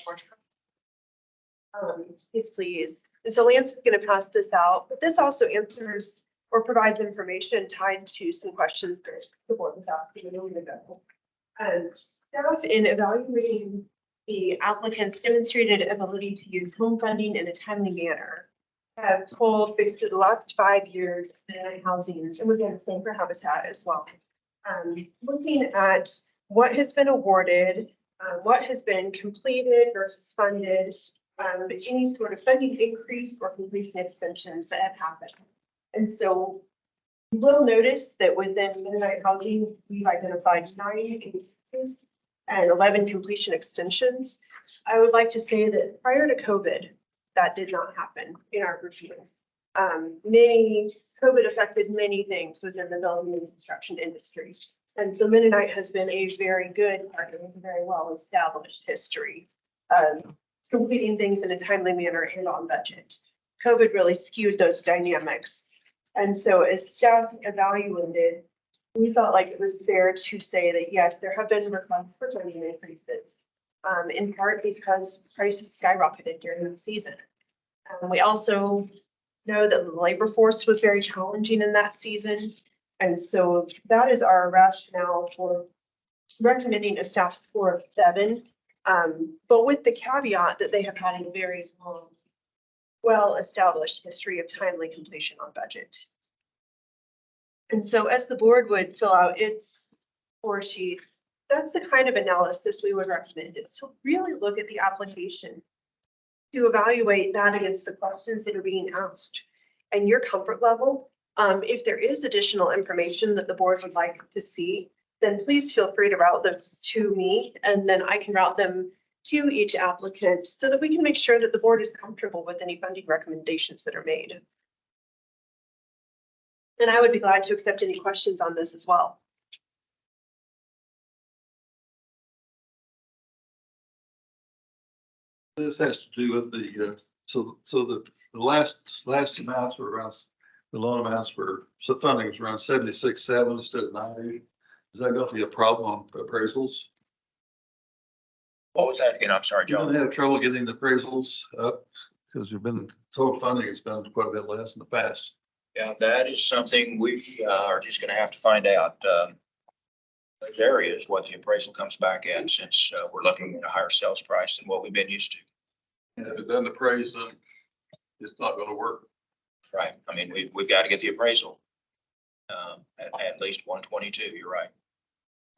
Yes, please. And so Lance is going to pass this out, but this also answers or provides information tied to some questions that the board was asking a minute ago. Staff, in evaluating the applicant's demonstrated ability to use home funding in a timely manner, have pulled basically the last 5 years in housing, and we're doing the same for Habitat as well. Looking at what has been awarded, what has been completed versus funded, any sort of funding increase or completion extensions that have happened. And so you will notice that within Mennonite Housing, we've identified 9 increases and 11 completion extensions. I would like to say that prior to COVID, that did not happen in our review. COVID affected many things within the building and construction industry. And so Mennonite has been a very good partner with a very well-established history of completing things in a timely manner and on budget. COVID really skewed those dynamics. And so as staff evaluated, we felt like it was fair to say that, yes, there have been requests for funding increases, in part because prices skyrocketed during the season. We also know that the labor force was very challenging in that season. And so that is our rationale for recommending a staff score of 7, but with the caveat that they have had a very long, well-established history of timely completion on budget. And so as the board would fill out its score sheet, that's the kind of analysis we would recommend, is to really look at the application, to evaluate that against the questions that are being asked and your comfort level. If there is additional information that the board would like to see, then please feel free to route those to me, and then I can route them to each applicant so that we can make sure that the board is comfortable with any funding recommendations that are made. And I would be glad to accept any questions on this as well. This has to do with the, so the last amounts were around, the loan amounts were, so funding was around 76.7 instead of 90. Is that going to be a problem on appraisals? What was that again? I'm sorry, You're John. going to have trouble getting the appraisals up because you've been, total funding has been quite a bit less in the past. Yeah, that is something we are just going to have to find out. Those areas, what the appraisal comes back at, since we're looking at a higher sales price than what we've been used to. And if it doesn't appraise, then it's not going to work. Right. I mean, we've got to get the appraisal at least 122. You're right.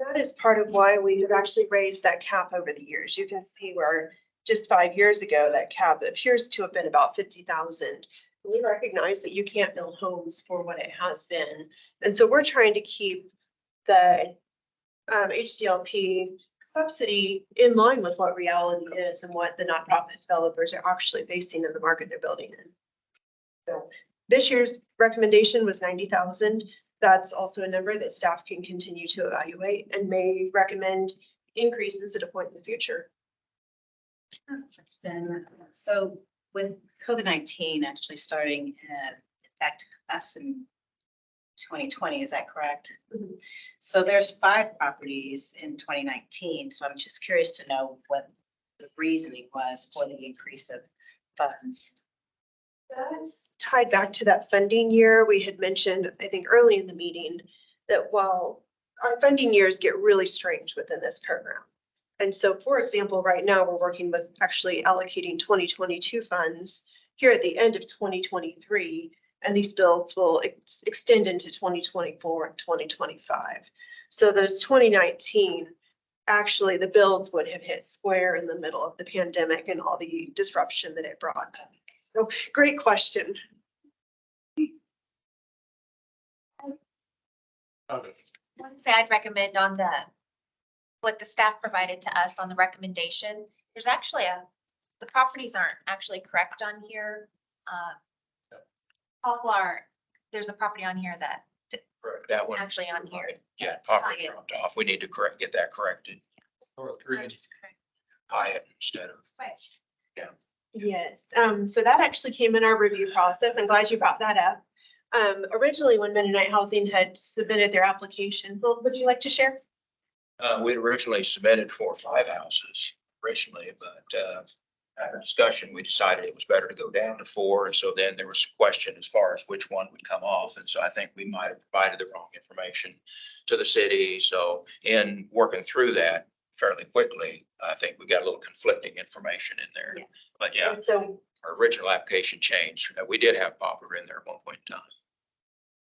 That is part of why we have actually raised that cap over the years. You can see where just 5 years ago, that cap appears to have been about 50,000. We recognize that you can't build homes for what it has been. And so we're trying to keep the HDLP subsidy in line with what reality is and what the nonprofit developers are actually facing in the market they're building in. So this year's recommendation was 90,000. That's also a number that staff can continue to evaluate and may recommend increases at a point in the future. Then, so with COVID-19 actually starting affect us in 2020, is that correct? Mhm. So there's 5 properties in 2019, so I'm just curious to know what the reasoning was for the increase of funds. That's tied back to that funding year. We had mentioned, I think, early in the meeting that while our funding years get really strange within this program. And so, for example, right now, we're working with actually allocating 2022 funds here at the end of 2023. And these builds will extend into 2024 and 2025. So those 2019, actually, the builds would have hit square in the middle of the pandemic and all the disruption that it brought. So, great question. Okay. One thing I'd recommend on what the staff provided to us on the recommendation, there's actually the properties aren't actually correct on here. Poplar, there's a property on here that Correct. That one. actually on here. Yeah, property dropped off. We need to get that corrected. North Green. Just correct. Hyatt instead of. Yes, so that actually came in our review process. I'm glad you brought that up. Originally, when Mennonite Housing had submitted their application, well, would you like to share? We'd originally submitted for 5 houses originally, but after discussion, we decided it was better to go down to 4. And so then there was a question as far as which one would come off. And so I think we might have provided the wrong information to the city. So in working through that fairly quickly, I think we got a little conflicting information in there. Yes. But yeah, And so, our original application changed. We did have Poplar in there at one point in time.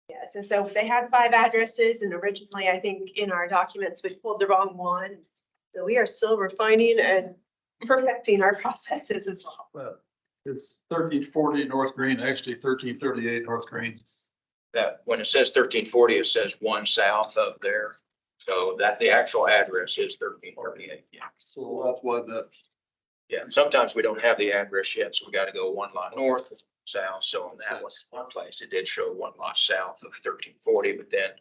yes, and so they had 5 addresses and originally, I think in our documents, we pulled the wrong one. So we are still refining and perfecting our processes as well. Well, it's 1340 North Green, actually 1338 North Green. That when it says 1340, it says 1 south of there. So that the actual address is 1338. Yeah. So that's what that. Yeah. Sometimes we don't have the address yet, so we got to go 1 lot north, south. So on that one place, it did show 1 lot south of 1340, but then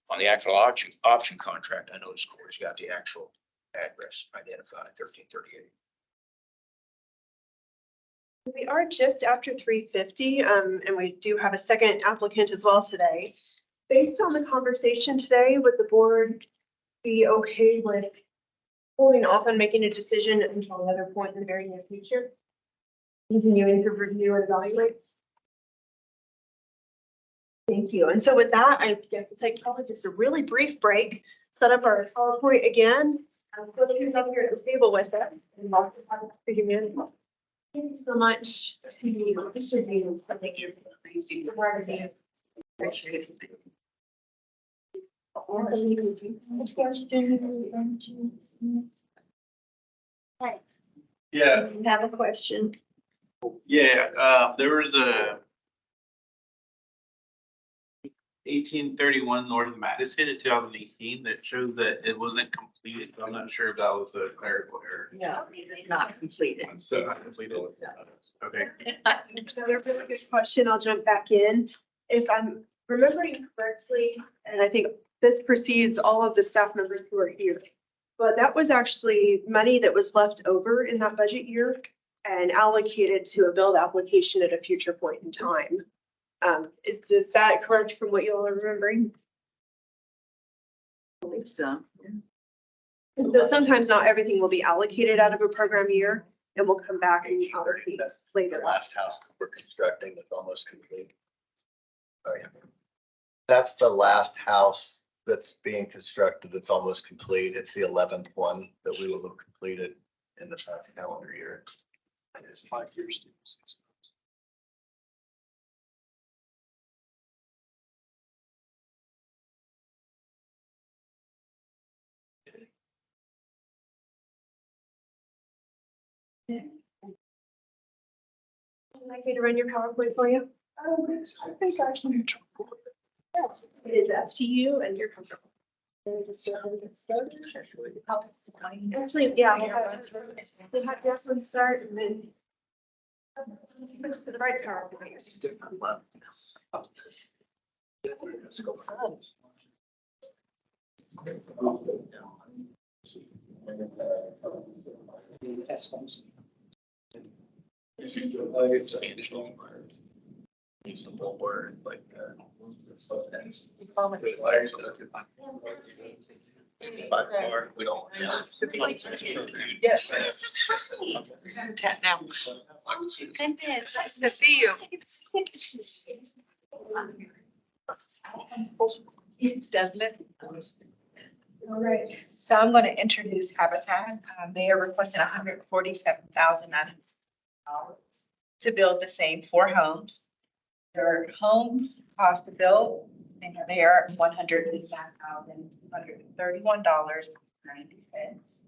on the actual option contract, I noticed Corey's got the actual address identified, 1338. We are just after 3:50, and we do have a second applicant as well today. Based on the conversation today, would the board be okay with holding off on making a decision until another point in the very near future? Continuing to review and evaluate? Thank you. And so with that, I guess we'll take probably just a really brief break, set up our PowerPoint again. Put who's up here at the table with us. And Mark will have to figure it out. Thank you so much. Thank you. Thank you. Appreciate it. Right. Yeah, You have a question? yeah, there was a 1831 North Madison in 2018 that showed that it wasn't completed. I'm not sure if that was a clerical error. No, not completed. So not completed. Okay. So a really good question. I'll jump back in. If I'm remembering correctly, and I think this precedes all of the staff members who are here, but that was actually money that was left over in that budget year and allocated to a build application at a future point in time. Is that correct from what you all are remembering? I believe so. So sometimes not everything will be allocated out of a program year and we'll come back and allocate That's later. the last house that we're constructing that's almost complete. Oh, yeah. That's the last house that's being constructed that's almost complete. It's the 11th one that we will have completed in the past calendar year. And it's 5 years. To 6 months. Would you like me to run your PowerPoint for you? I think actually. It is up to you and you're comfortable. Let me just go ahead and get started. Actually, yeah, we'll have Jocelyn start and then. To the right PowerPoint. Let's go. Reasonable word, like, we don't. Yes. Tap now. Goodness. Nice to see you. Doesn't it? All right, so I'm going to introduce Habitat. They are requesting $147,900 to build the same 4 homes. Their homes cost to build, and they are $109,231.90.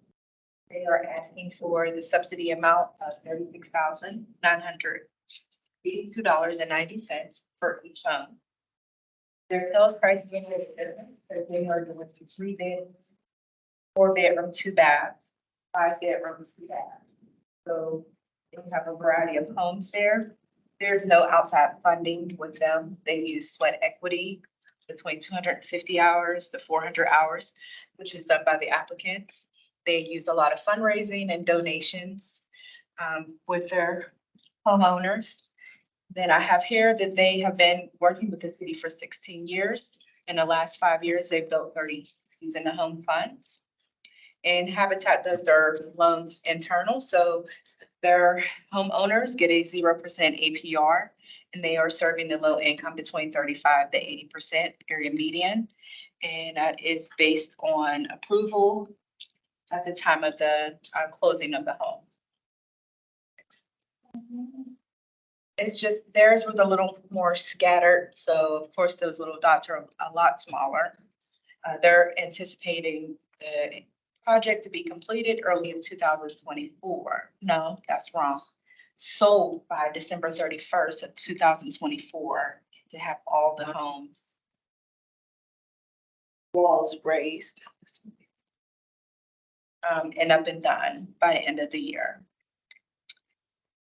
They are asking for the subsidy amount of $36,982.90 for each home. Their sales price is in the difference, but they are going to 3 bedrooms, 4 bedroom, 2 baths, 5 bedroom, 2 baths. So they have a variety of homes there. There's no outside funding with them. They use sweat equity between 250 hours to 400 hours, which is done by the applicants. They use a lot of fundraising and donations with their homeowners. Then I have here that they have been working with the city for 16 years. In the last 5 years, they've built 30 using the home funds. And Habitat does their loans internal, so their homeowners get a 0% APR, and they are serving the low income between 35 to 80% area median. And that is based on approval at the time of the closing of the home. It's just theirs was a little more scattered, so of course those little dots are a lot smaller. They're anticipating the project to be completed early in 2024. No, that's wrong. Sold by December 31st of 2024 to have all the homes walls raised and up and done by the end of the year.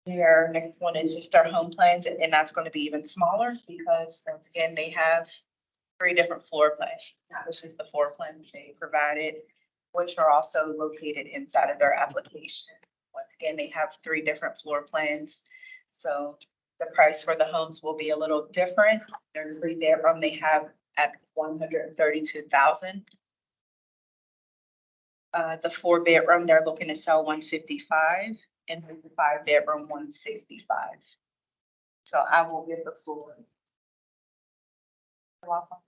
Their next one is just their home plans, and that's going to be even smaller because once again, they have 3 different floor plans. That was just the floor plan they provided, which are also located inside of their application. Once again, they have 3 different floor plans. So the price for the homes will be a little different. Their 3 bedroom they have at $132,000. The 4 bedroom, they're looking to sell $155,000, and the 5 bedroom $165,000. So I will give the floor. You're welcome.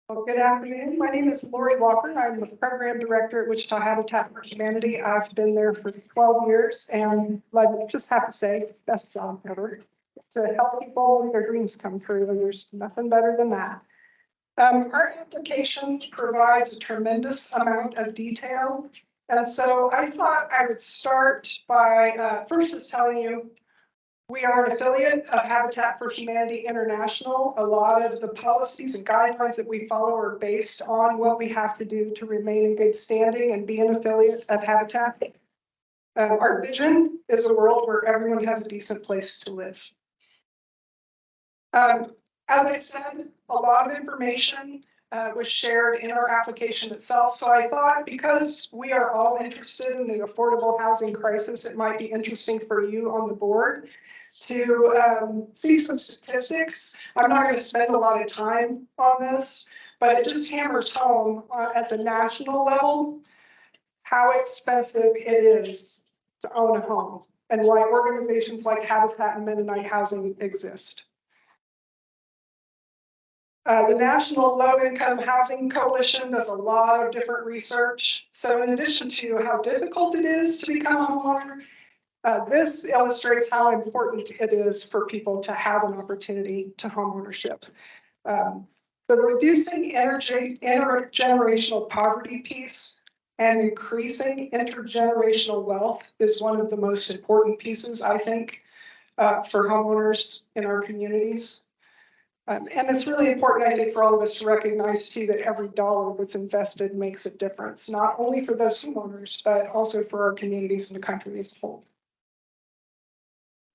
Well, good afternoon. My name is Lori Walker. I'm the program director at Wichita Habitat for Humanity. I've been there for 12 years and I just have to say, best job ever to help people with their dreams come true. And there's nothing better than that. Our application provides a tremendous amount of detail. And so I thought I would start by first just telling you we are an affiliate of Habitat for Humanity International. A lot of the policies and guidelines that we follow are based on what we have to do to remain in good standing and be an affiliate of Habitat. Our vision is a world where everyone has a decent place to live. As I said, a lot of information was shared in our application itself. So I thought because we are all interested in the affordable housing crisis, it might be interesting for you on the board to see some statistics. I'm not going to spend a lot of time on this, but it just hammers home at the national level how expensive it is to own a home and why organizations like Habitat and Mennonite Housing exist. The National Low Income Housing Coalition does a lot of different research. So in addition to how difficult it is to become a homeowner, this illustrates how important it is for people to have an opportunity to homeownership. The reducing intergenerational poverty piece and increasing intergenerational wealth is one of the most important pieces, I think, for homeowners in our communities. And it's really important, I think, for all of us to recognize too that every dollar that's invested makes a difference, not only for those homeowners, but also for our communities and the country as a whole.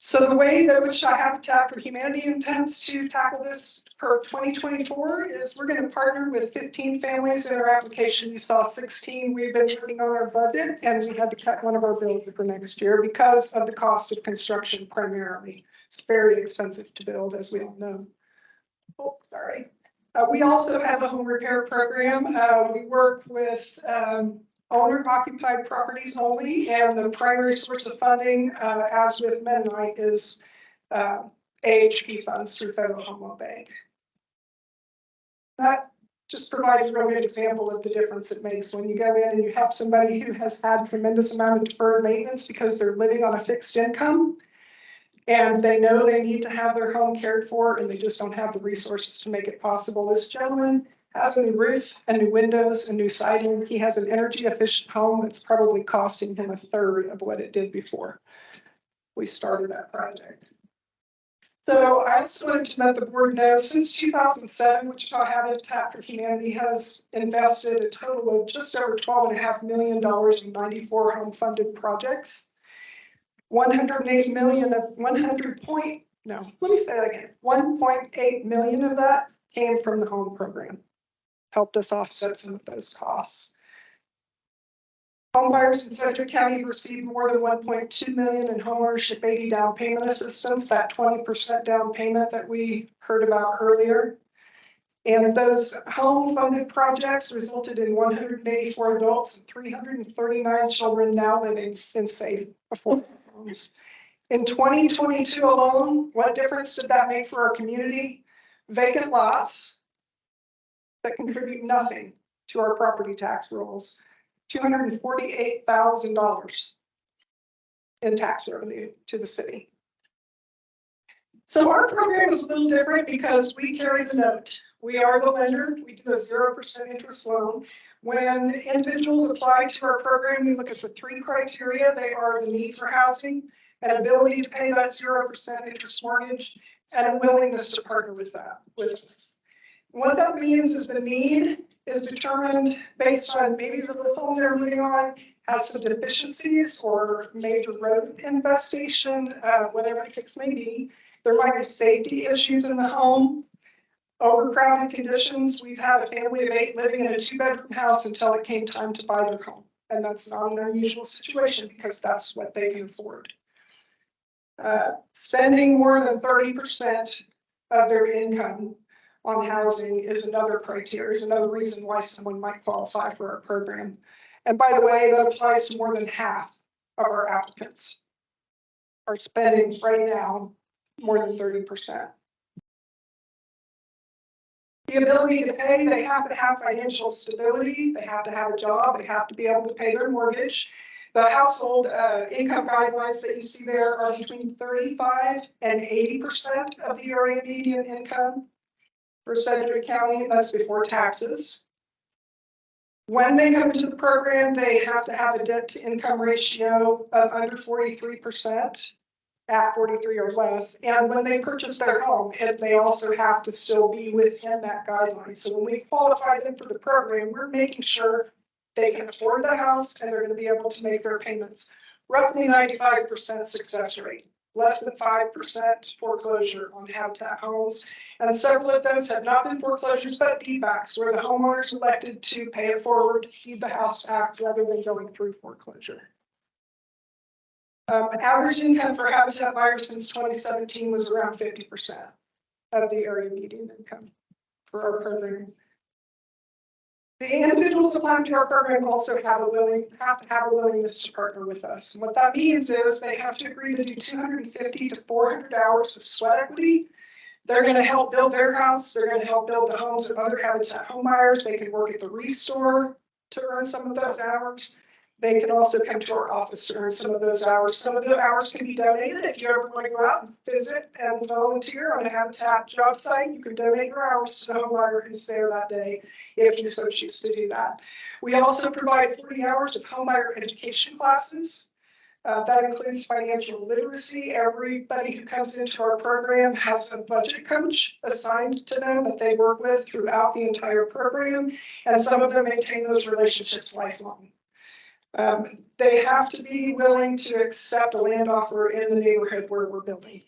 So the way that Wichita Habitat for Humanity intends to tackle this for 2024 is we're going to partner with 15 families in our application. You saw 16. We've been working on our budget and we had to cut one of our bills for next year because of the cost of construction primarily. It's very expensive to build, as we all know. Oh, sorry. We also have a home repair program. We work with owner occupied properties only, and the primary source of funding, as with Mennonite, is AHP funds through Federal Home Loan Bank. That just provides a real good example of the difference it makes when you go in and you help somebody who has had tremendous amount of deferred maintenance because they're living on a fixed income. And they know they need to have their home cared for, and they just don't have the resources to make it possible. This gentleman has a new roof and new windows and new siding. He has an energy efficient home that's probably costing him a third of what it did before we started that project. So I just wanted to let the board know, since 2007, Wichita Habitat for Humanity has invested a total of just over $12.5 million in 94 home funded projects. 108 million of 1.8 million of that came from the home program. Helped us offset some of those costs. Home buyers in Sedgwick County received more than 1.2 million in homeownership 80 down payment assistance, that 20% down payment that we heard about earlier. And those home funded projects resulted in 184 adults and 339 children now living in safe, affordable homes. In 2022 alone, what difference did that make for our community? Vacant lots that contribute nothing to our property tax rolls, $248,000 in tax revenue to the city. So our program is a little different because we carry the note. We are the lender. We do a 0% interest loan. When individuals apply to our program, we look at the 3 criteria. They are the need for housing, an ability to pay that 0% interest mortgage, and a willingness to partner with us. What that means is the need is determined based on maybe the home they're living on has some deficiencies or major road infestation, whatever the case may be. There might be safety issues in the home, overcrowded conditions. We've had a family of 8 living in a 2-bedroom house until it came time to buy their home. And that's not an unusual situation because that's what they can afford. Spending more than 30% of their income on housing is another criteria, is another reason why someone might qualify for our program. And by the way, that applies to more than half of our applicants are spending right now more than 30%. The ability to pay, they have to have financial stability, they have to have a job, they have to be able to pay their mortgage. The household income guidelines that you see there are between 35 and 80% of the area median income for Sedgwick County. That's before taxes. When they come into the program, they have to have a debt to income ratio of under 43%, at 43 or less. And when they purchase their home, they also have to still be within that guideline. So when we qualify them for the program, we're making sure they can afford the house and they're going to be able to make their payments. Roughly 95% success rate, less than 5% foreclosure on Habitat homes. And several of those have not been foreclosures, but deedbacks, where the homeowners elected to pay it forward, feed the house back rather than going through foreclosure. Average income for Habitat buyers since 2017 was around 50% of the area median income for our program. The individuals applying to our program also have to have a willingness to partner with us. And what that means is they have to agree to do 250 to 400 hours of sweat equity. They're going to help build their house. They're going to help build the homes of other Habitat homebuyers. They can work at the restore to earn some of those hours. They can also come to our office to earn some of those hours. Some of the hours can be donated. If you ever want to go out and visit and volunteer on a Habitat job site, you can donate your hours to the homebuyer who's there that day if you so choose to do that. We also provide 40 hours of homebuyer education classes. That includes financial literacy. Everybody who comes into our program has a budget coach assigned to them that they work with throughout the entire program, and some of them maintain those relationships lifelong. They have to be willing to accept a land offer in the neighborhood where we're building.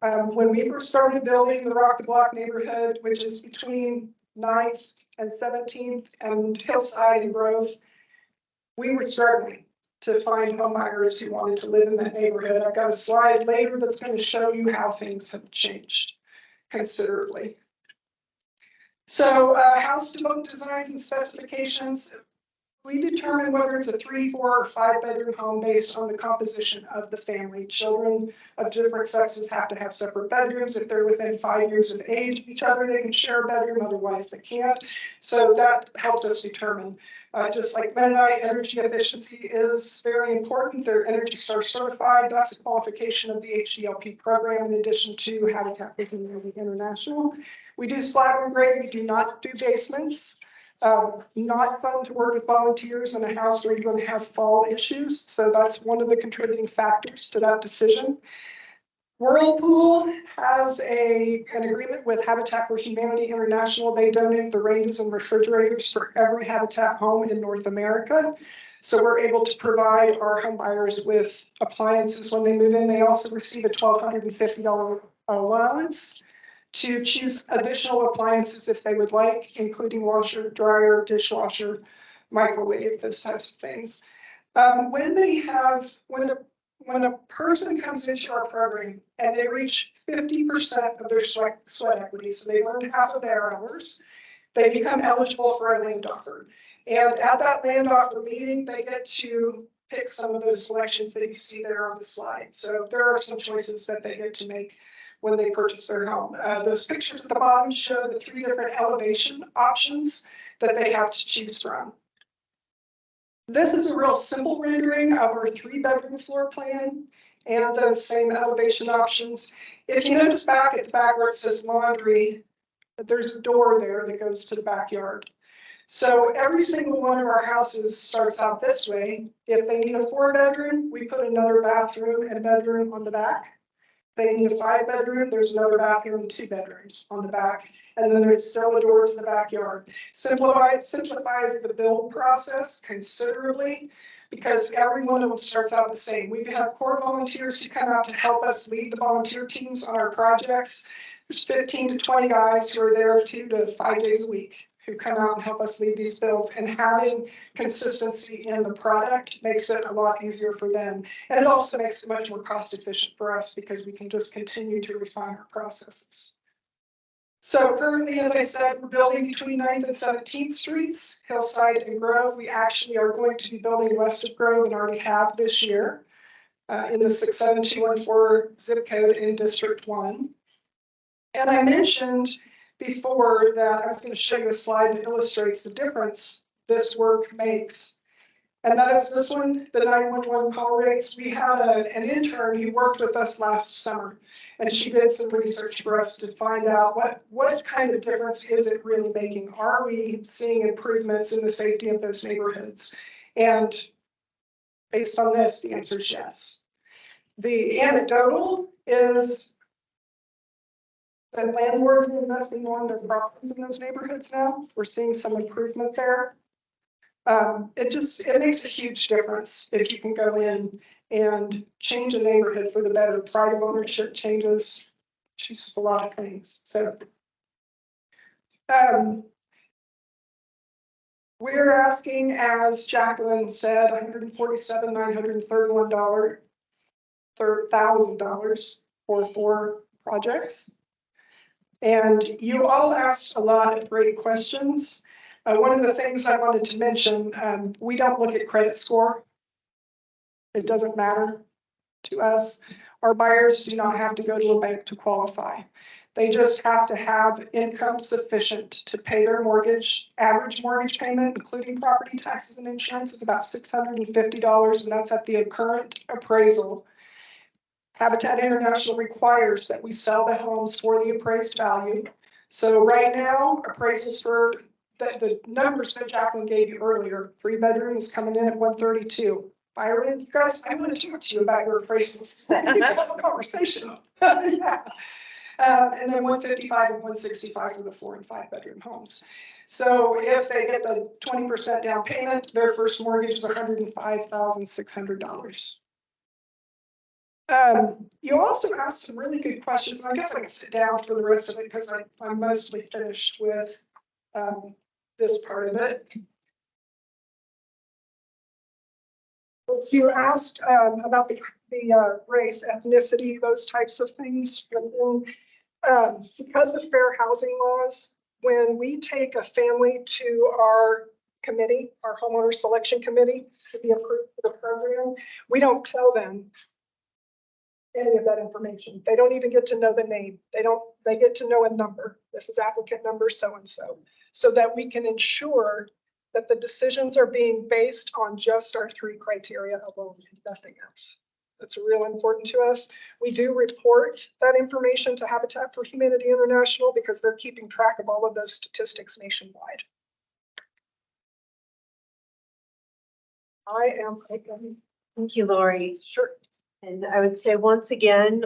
When we first started building the Rock the Block neighborhood, which is between 9th and 17th and Hillside and Grove, we were struggling to find home buyers who wanted to live in that neighborhood. I've got a slide later that's going to show you how things have changed considerably. So house development designs and specifications. We determine whether it's a 3, 4, or 5 bedroom home based on the composition of the family. Children of different sexes have to have separate bedrooms. If they're within 5 years of age of each other, they can share a bedroom, otherwise they can't. So that helps us determine. Just like Mennonite, energy efficiency is very important. They're Energy Star certified. That's a qualification of the HDLP program in addition to Habitat for Humanity International. We do slab and grade. We do not do basements. Not fun to work with volunteers in a house where you're going to have fall issues. So that's one of the contributing factors to that decision. Whirlpool has an agreement with Habitat for Humanity International. They donate the ranges and refrigerators for every Habitat home in North America. So we're able to provide our home buyers with appliances when they move in. They also receive a $1,250 allowance to choose additional appliances if they would like, including washer, dryer, dishwasher, microwave, those types of things. When a person comes into our program and they reach 50% of their sweat equity, so they've earned half of their hours, they become eligible for a land offer. And at that land offer meeting, they get to pick some of those selections that you see there on the slide. So there are some choices that they get to make when they purchase their home. Those pictures at the bottom show the 3 different elevation options that they have to choose from. This is a real simple rendering of our 3-bedroom floor plan and those same elevation options. If you notice back at the back where it says laundry, there's a door there that goes to the backyard. So every single one of our houses starts out this way. If they need a 4-bedroom, we put another bathroom and bedroom on the back. They need a 5-bedroom, there's another bathroom and 2 bedrooms on the back. And then there's still a door to the backyard. Simplifies the build process considerably because every one of them starts out the same. We have core volunteers who come out to help us lead the volunteer teams on our projects. There's 15 to 20 guys who are there 2 to 5 days a week who come out and help us lead these builds, and having consistency in the product makes it a lot easier for them. And it also makes it much more cost efficient for us because we can just continue to refine our processes. So currently, as I said, we're building between 9th and 17th Streets, Hillside and Grove. We actually are going to be building west of Grove and already have this year in the 67214 zip code in District 1. And I mentioned before that I was going to show you a slide that illustrates the difference this work makes. And that is this one, the 911 call rates. We had an intern who worked with us last summer, and she did some research for us to find out what kind of difference is it really making? Are we seeing improvements in the safety of those neighborhoods? And based on this, the answer is yes. The anecdotal is that landlords are investing more in their properties in those neighborhoods now. We're seeing some improvement there. It makes a huge difference if you can go in and change a neighborhood for the better. Pride of ownership changes a lot of things. So we're asking, as Jacqueline said, $147,931,000 for 4 projects. And you all asked a lot of great questions. One of the things I wanted to mention, we don't look at credit score. It doesn't matter to us. Our buyers do not have to go to a bank to qualify. They just have to have income sufficient to pay their mortgage. Average mortgage payment, including property taxes and insurance, is about $650, and that's at the current appraisal. Habitat International requires that we sell the homes for the appraised value. So right now, appraisals for the numbers that Jacqueline gave you earlier, 3 bedrooms coming in at 132. Byron, you guys, I want to talk to you about your appraisals. Have a conversation. Yeah. And then 155 and 165 for the 4 and 5 bedroom homes. So if they get the 20% down payment, their first mortgage is $105,600. You also asked some really good questions. I guess I can sit down for the rest of it because I'm mostly finished with this part of it. You asked about the race, ethnicity, those types of things. Because of fair housing laws, when we take a family to our committee, our homeowner selection committee, to be approved for the program, we don't tell them any of that information. They don't even get to know the name. They get to know a number. This is applicant number so-and-so, so that we can ensure that the decisions are being based on just our 3 criteria alone and nothing else. That's real important to us. We do report that information to Habitat for Humanity International because they're keeping track of all of those statistics nationwide. I am open. Thank you, Lori. Sure. And I would say once again,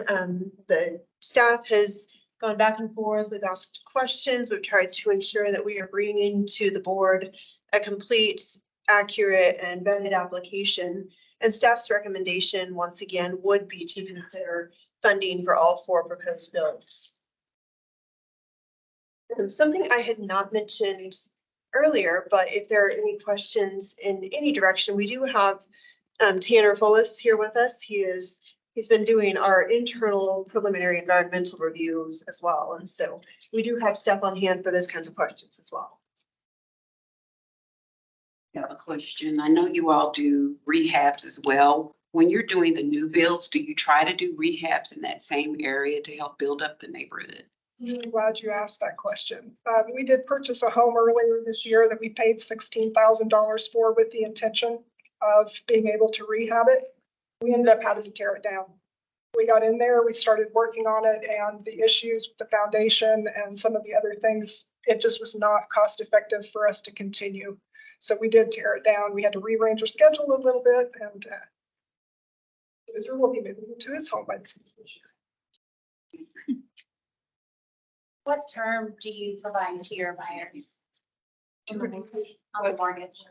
the staff has gone back and forth. We've asked questions. We've tried to ensure that we are bringing to the board a complete, accurate, and vetted application. And staff's recommendation, once again, would be to consider funding for all 4 proposed bills. Something I had not mentioned earlier, but if there are any questions in any direction, we do have Tanner Fullis here with us. He's been doing our internal preliminary environmental reviews as well. And so we do have stuff on hand for those kinds of questions as well. I have a question. I know you all do rehabs as well. When you're doing the new builds, do you try to do rehabs in that same area to help build up the neighborhood? I'm really glad you asked that question. We did purchase a home earlier this year that we paid $16,000 for with the intention of being able to rehab it. We ended up having to tear it down. We got in there, we started working on it, and the issues with the foundation and some of the other things, it just was not cost effective for us to continue. So we did tear it down. We had to rearrange our schedule a little bit, and Mr. will be moving to his home by the end of this year. What term do you provide to your buyers? On the mortgage?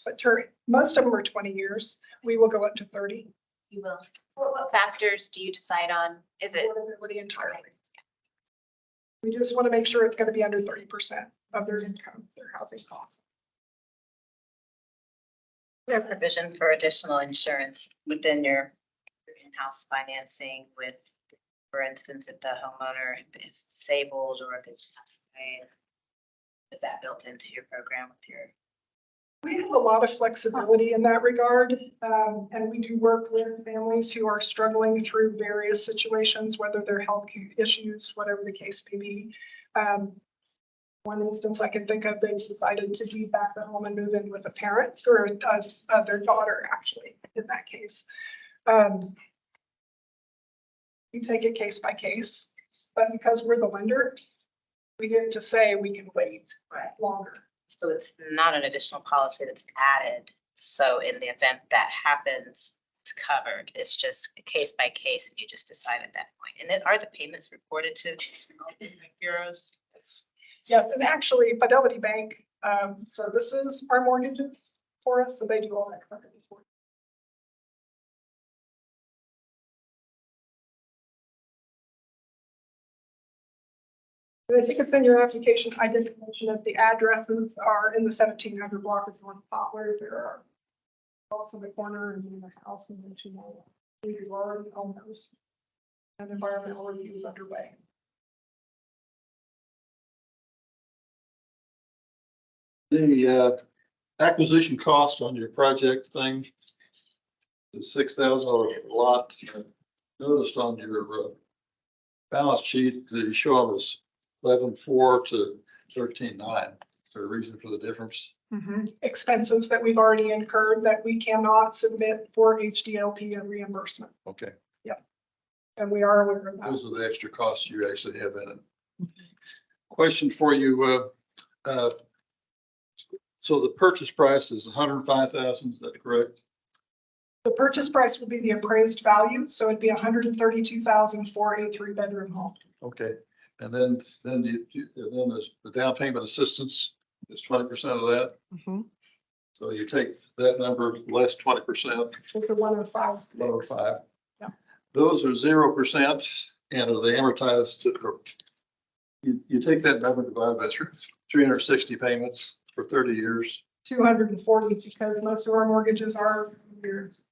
But most of them are 20 years. We will go up to 30. You will. What factors do you decide on? Is it? Affordability entirely. We just want to make sure it's going to be under 30% of their income, their housing cost. There provision for additional insurance within your in-house financing with, for instance, if the homeowner is disabled or if it's passed away, is that built into your program with your? We have a lot of flexibility in that regard, and we do work with families who are struggling through various situations, whether they're health issues, whatever the case may be. One instance I can think of, they decided to leave back the home and move in with a parent or their daughter, actually, in that case. We take it case by case, but because we're the lender, we get to say we can wait longer. So it's not an additional policy that's added. So in the event that happens, it's covered. It's just a case by case and you just decide at that point. And are the payments reported to bureaus? Yes, and actually Fidelity Bank services our mortgages for us, so they do all that coverage for us. I think it's in your application. I didn't mention that the addresses are in the 1700 block of North Poplar. There are lots in the corner and in the house and then two more. We already own those. And environmental review is underway. The acquisition cost on your project thing, the $6,000 lot. Noticed on your balance sheet, the show us 11.4 to 13.9. Is there a reason for the difference? Expenses that we've already incurred that we cannot submit for HDLP and reimbursement. Okay. Yep. And we are aware of that. Those are the extra costs you actually have in it. Question for you. So the purchase price is $105,000, is that correct? The purchase price will be the appraised value, so it'd be 132,000 for a 3-bedroom home. Okay, and then then there's the down payment assistance is 20% of that. So you take that number less 20%, With the 105. 105. Yeah. Those are 0% and are they amortized to, you take that number divided by 360 payments for 30 years. 240 because most of our mortgages are years.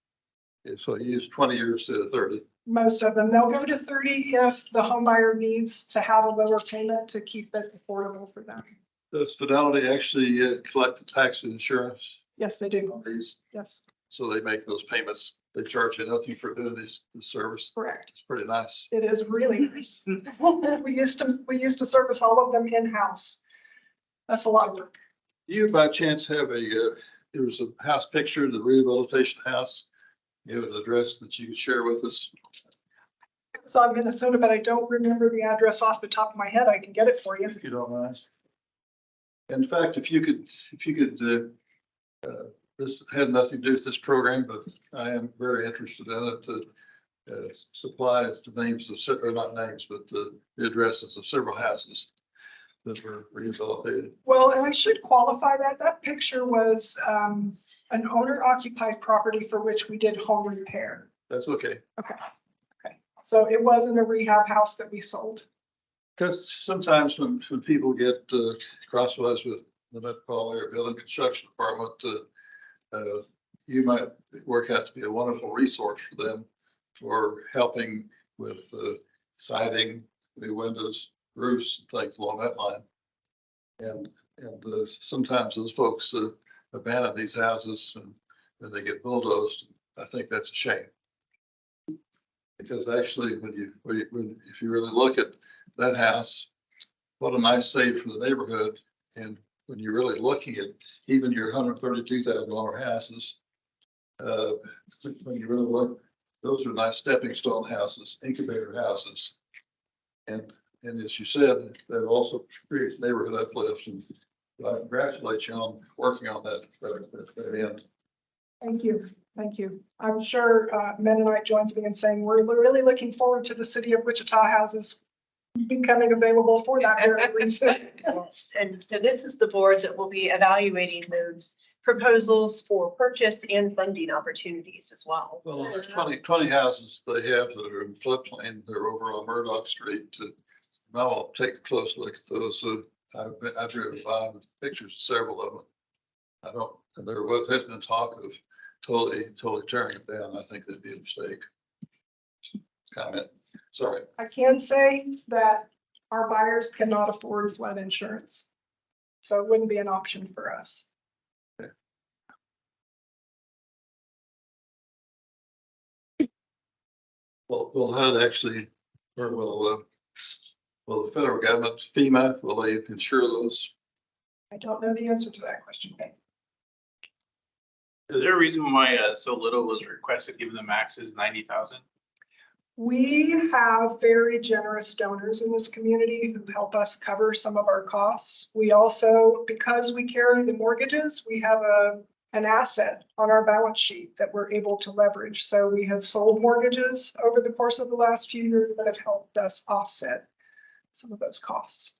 So you use 20 years instead of 30. Most of them, they'll go to 30 if the home buyer needs to have a lower payment to keep it affordable for them. Does Fidelity actually collect the tax and insurance Yes, they do. on these? Yes, So they make those payments. They charge you nothing for doing this service. correct. It's pretty nice. It is really nice. We used to service all of them in-house. That's a lot of work. Do you by chance have there was a house picture, the rehabilitation house? You have an address that you could share with us? It's on Minnesota, but I don't remember the address off the top of my head. I can get it for you. If you don't mind. In fact, if you could, this had nothing to do with this program, but I am very interested in it to supply us the names of, or not names, but the addresses of several houses that were rehabilitated. Well, and I should qualify that. That picture was an owner occupied property for which we did home repair. That's okay. Okay. So it wasn't a rehab house that we sold. Because sometimes when people get crosswise with the Met Policy or Building Construction Department, you might work out to be a wonderful resource for them for helping with siding, new windows, roofs, things along that line. And sometimes those folks abandon these houses and then they get bulldozed. I think that's a shame. Because actually, if you really look at that house, what a nice save for the neighborhood. And when you're really looking at even your $132,000 houses, when you really look, those are nice stepping stone houses, incubator houses. And as you said, that also creates neighborhood uplift. And I congratulate you on working on that end. Thank you. Thank you. I'm sure Mennonite joins me in saying we're really looking forward to the city of Wichita houses becoming available for that very reason. And so this is the board that will be evaluating those proposals for purchase and funding opportunities as well. Well, there's 20 houses they have that are in floodplain. They're over on Murdoch Street. I will take a close look at those. I've driven by with pictures of several of them. And there has been talk of totally tearing it down. I think that'd be a mistake. Comment. Sorry. I can say that our buyers cannot afford flood insurance. So it wouldn't be an option for us. Okay. Well, will HUD actually, or will the federal government, FEMA, will they insure those? I don't know the answer to that question. Is there a reason why so little was requested, given the max is 90,000? We have very generous donors in this community who help us cover some of our costs. We also, because we carry the mortgages, we have an asset on our balance sheet that we're able to leverage. So we have sold mortgages over the course of the last few years that have helped us offset some of those costs.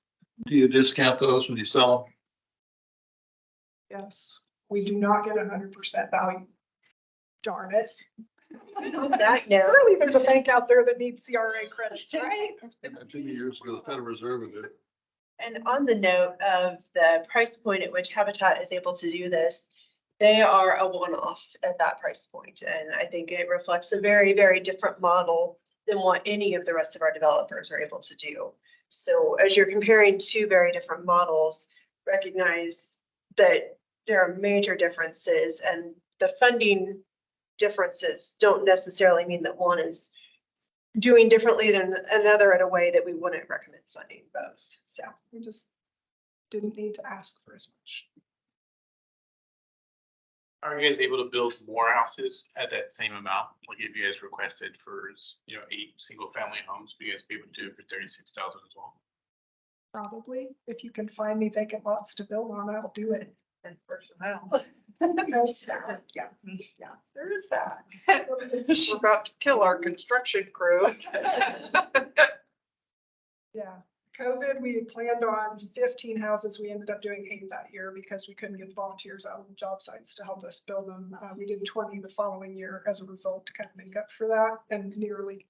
Do you discount those when you sell them? Yes, we do not get 100% value. Darn it. On that note, Really, there's a bank out there that needs CRA credits, right? 2 years ago, the Federal Reserve did it. and on the note of the price point at which Habitat is able to do this, they are a one-off at that price point. And I think it reflects a very, very different model than what any of the rest of our developers are able to do. So as you're comparing two very different models, recognize that there are major differences, and the funding differences don't necessarily mean that one is doing differently than another in a way that we wouldn't recommend funding both. So We just didn't need to ask for as much. Are you guys able to build more houses at that same amount? Like if you guys requested for, 8 single family homes, would you guys be able to do it for 36,000 as well? Probably, if you can find me vacant lots to build on, I'll do it. and personnel. That's sad. Yeah, there is that. We're about to kill our construction crew. Yeah, COVID, we had planned on 15 houses. We ended up doing 8 that year because we couldn't get volunteers out on the job sites to help us build them. We did 20 the following year as a result to kind of make up for that, and nearly,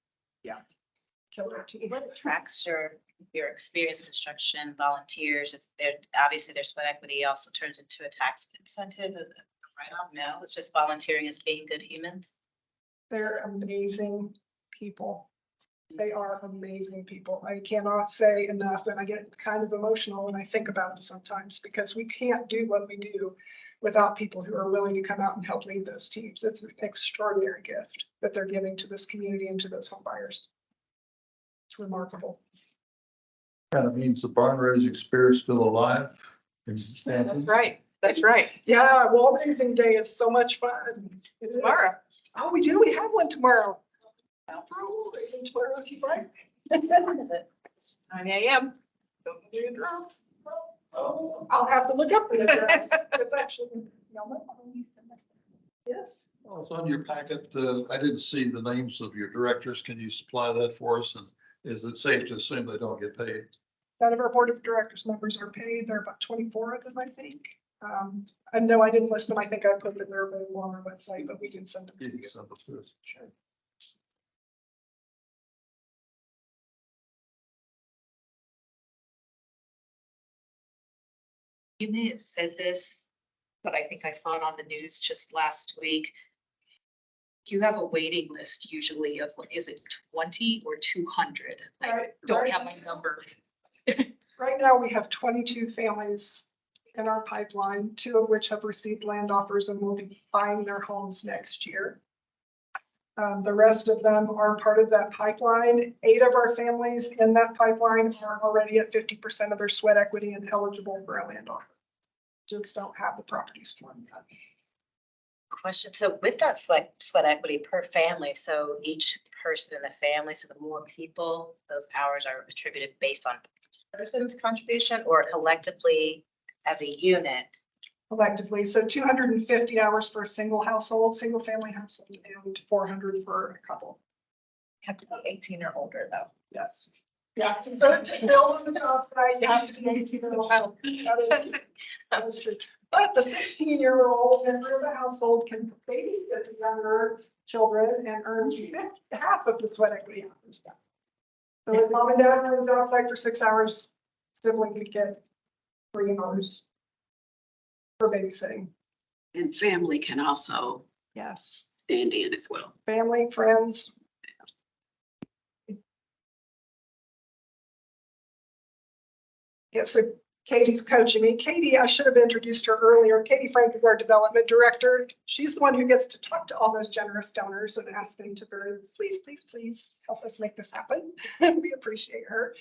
killed our team. What attracts your experienced construction volunteers? It's there, obviously their sweat equity also turns into a tax incentive. Right off, no, it's just volunteering as being good humans. They're amazing people. They are amazing people. I cannot say enough, and I get kind of emotional when I think about it sometimes because we can't do what we do without people who are willing to come out and help lead those teams. It's an extraordinary gift that they're giving to this community and to those home buyers. It's remarkable. Kind of means the barn raising spirit's still alive. That's right. That's right. Yeah, wall raising day is so much fun. It's tomorrow. Oh, we do. We have one tomorrow. Out for a wall raising tomorrow if you'd like. When is it? 9 a.m. Don't do it wrong. Oh, I'll have to look up the address. It's actually, yes. Well, it's on your packet. I didn't see the names of your directors. Can you supply that for us? And is it safe to assume they don't get paid? None of our board of directors members are paid. There are about 24 of them, I think. And no, I didn't list them. I think I put them there available on our website, but we can send them to You can you. send us this. Sure. You may have said this, but I think I saw it on the news just last week. You have a waiting list usually of, is it 20 or 200? I Right, don't right. have my number. Right now, we have 22 families in our pipeline, 2 of which have received land offers and will be buying their homes next year. The rest of them are part of that pipeline. 8 of our families in that pipeline are already at 50% of their sweat equity and eligible for a land offer. Just don't have the properties for them yet. Question, so with that sweat equity per family, so each person in the family, so the more people, those hours are attributed based on person's contribution or collectively as a unit? Collectively, so 250 hours for a single household, single family household, and 400 for a couple. Have to be 18 or older though. Yes. Yeah, so to build on the job site, you have to be 18 or older. That is true. But the 16-year-old member of the household can babysit the younger children and earn half of the sweat equity hours. So if mom and dad runs outside for 6 hours, sibling could get 3 hours for babysitting. And family can also Yes. stand in as well. Family, friends. Yeah, so Katie's coaching me. Katie, I should have introduced her earlier. Katie Frank is our development director. She's the one who gets to talk to all those generous donors and ask them to please help us make this happen. We appreciate her.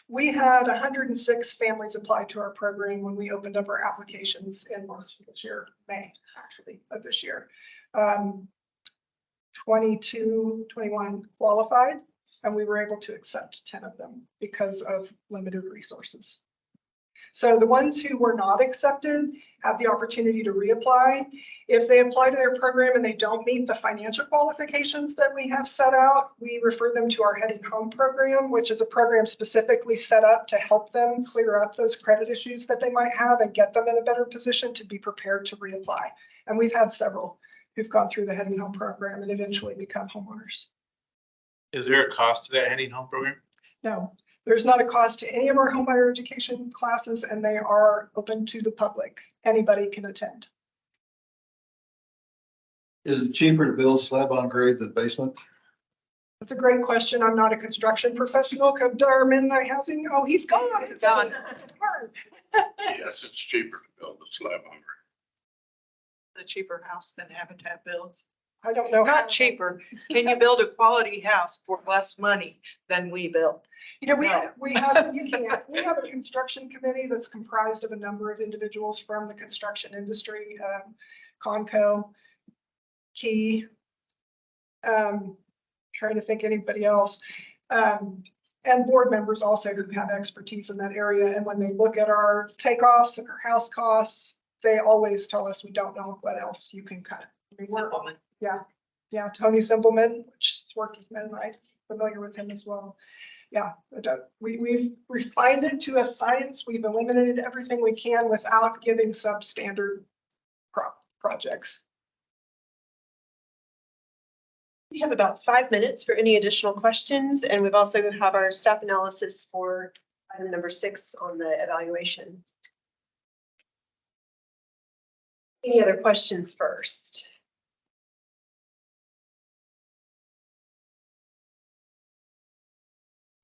We had 106 families apply to our program when we opened up our applications in March of this year, May, actually, of this year. 21 qualified, and we were able to accept 10 of them because of limited resources. So the ones who were not accepted have the opportunity to reapply. If they apply to their program and they don't meet the financial qualifications that we have set out, we refer them to our Heading Home program, which is a program specifically set up to help them clear up those credit issues that they might have and get them in a better position to be prepared to reapply. And we've had several who've gone through the Heading Home program and eventually become homeowners. Is there a cost to that Heading Home program? No, there's not a cost to any of our homebuyer education classes, and they are open to the public. Anybody can attend. Is it cheaper to build slab on grade than basement? That's a great question. I'm not a construction professional. Our midnight housing, oh, he's gone. He's gone. Yes, it's cheaper to build a slab on grade. A cheaper house than Habitat builds. I don't know. Not cheaper. Can you build a quality house for less money than we built? You know, we have a construction committee that's comprised of a number of individuals from the construction industry, Conco, Key, trying to think anybody else, and board members also who have expertise in that area. And when they look at our takeoffs and our house costs, they always tell us, we don't know what else you can cut. Simpleman. Yeah, Tony Simpleman, which has worked with men, right? Familiar with him as well. Yeah, we've refined it to a science. We've eliminated everything we can without giving substandard projects. We have about 5 minutes for any additional questions, and we've also have our staff analysis for item number 6 on the evaluation. Any other questions first?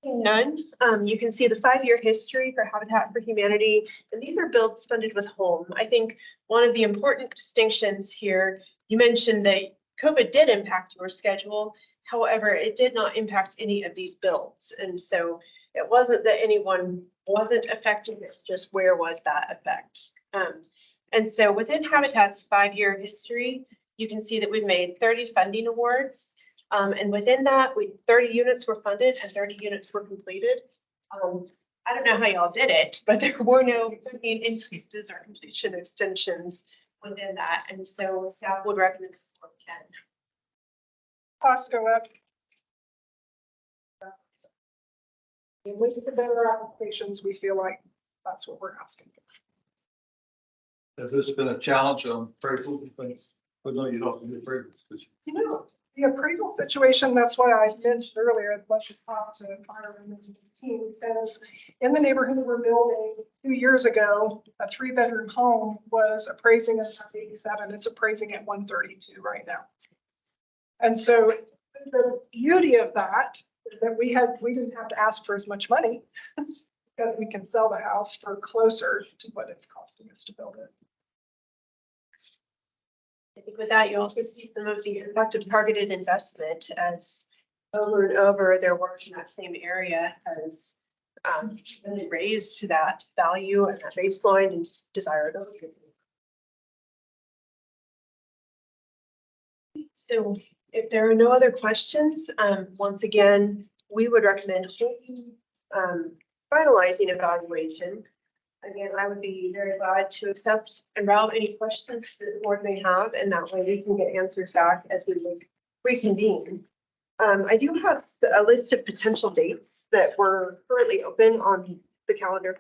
None. You can see the 5-year history for Habitat for Humanity, and these are builds funded with home. I think one of the important distinctions here, you mentioned that COVID did impact your schedule. However, it did not impact any of these builds. And so it wasn't that anyone wasn't affected, it's just where was that effect? And so within Habitat's 5-year history, you can see that we've made 30 funding awards. And within that, 30 units were funded and 30 units were completed. I don't know how y'all did it, but there were no funding increases or completion extensions within that. And so staff would recommend a score of 10. Costs go up. In ways to better applications, we feel like that's what we're asking for. Has this been a challenge on appraisal things? But no, you don't do appraisals. You know, the appraisal situation, that's why I mentioned earlier, I'd like to talk to Byron and his team, because in the neighborhood we're building 2 years ago, a 3-bedroom home was appraising at 87. It's appraising at 132 right now. And so the beauty of that is that we didn't have to ask for as much money because we can sell the house for closer to what it's costing us to build it. I think with that, you also see some of the impact of targeted investment as over and over their work in that same area has really raised that value and that baseline and desirability. So if there are no other questions, once again, we would recommend finalizing evaluation. Again, I would be very glad to accept and route any questions that the board may have, and that way we can get answers back as we reconvene. I do have a list of potential dates that were currently open on the calendar.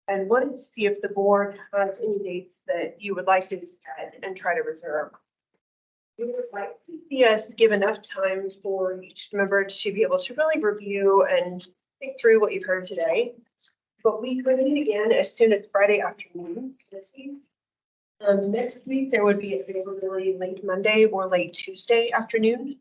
And wanted to see if the board has any dates that you would like to get and try to reserve. We would like to see us give enough time for each member to be able to really review and think through what you've heard today. But we could meet again as soon as Friday afternoon this week. Next week, there would be availability late Monday or late Tuesday afternoon.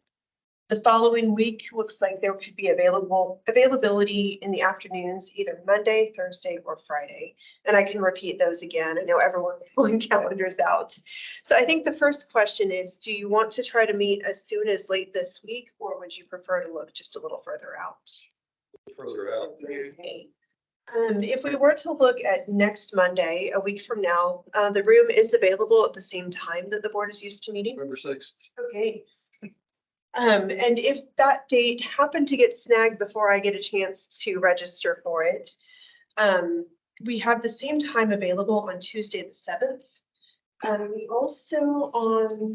The following week looks like there could be availability in the afternoons, either Monday, Thursday, or Friday. And I can repeat those again. I know everyone's pulling calendars out. So I think the first question is, do you want to try to meet as soon as late this week, or would you prefer to look just a little further out? Further out. Okay. If we were to look at next Monday, a week from now, the room is available at the same time that the board is used to meeting. November 6th. Okay. And if that date happened to get snagged before I get a chance to register for it, we have the same time available on Tuesday, the 7th. We also on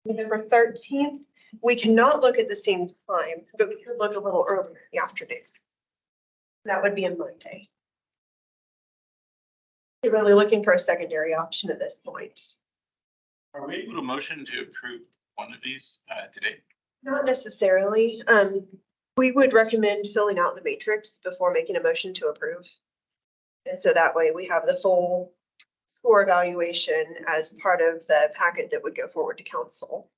November 13th, we cannot look at the same time, but we could look a little earlier in the afternoon. That would be a Monday. You're really looking for a secondary option at this point. Are we able to motion to approve one of these today? Not necessarily. We would recommend filling out the matrix before making a motion to approve. And so that way we have the full score evaluation as part of the packet that would go forward to council.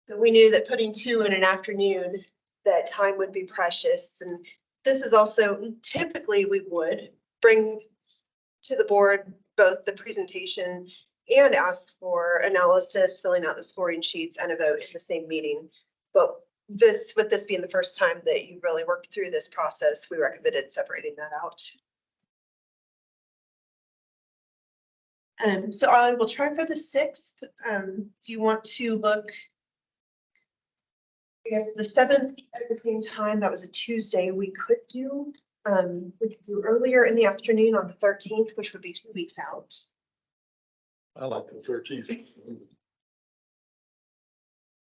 So we knew that putting 2 in an afternoon, that time would be precious. And this is also typically we would bring to the board both the presentation and ask for analysis, filling out the scoring sheets and a vote in the same meeting. But with this being the first time that you really worked through this process, we recommended separating that out. So I will try for the 6th. Do you want to look? I guess the 7th at the same time, that was a Tuesday, we could do We could do earlier in the afternoon on the 13th, which would be 2 weeks out. I like the 13th.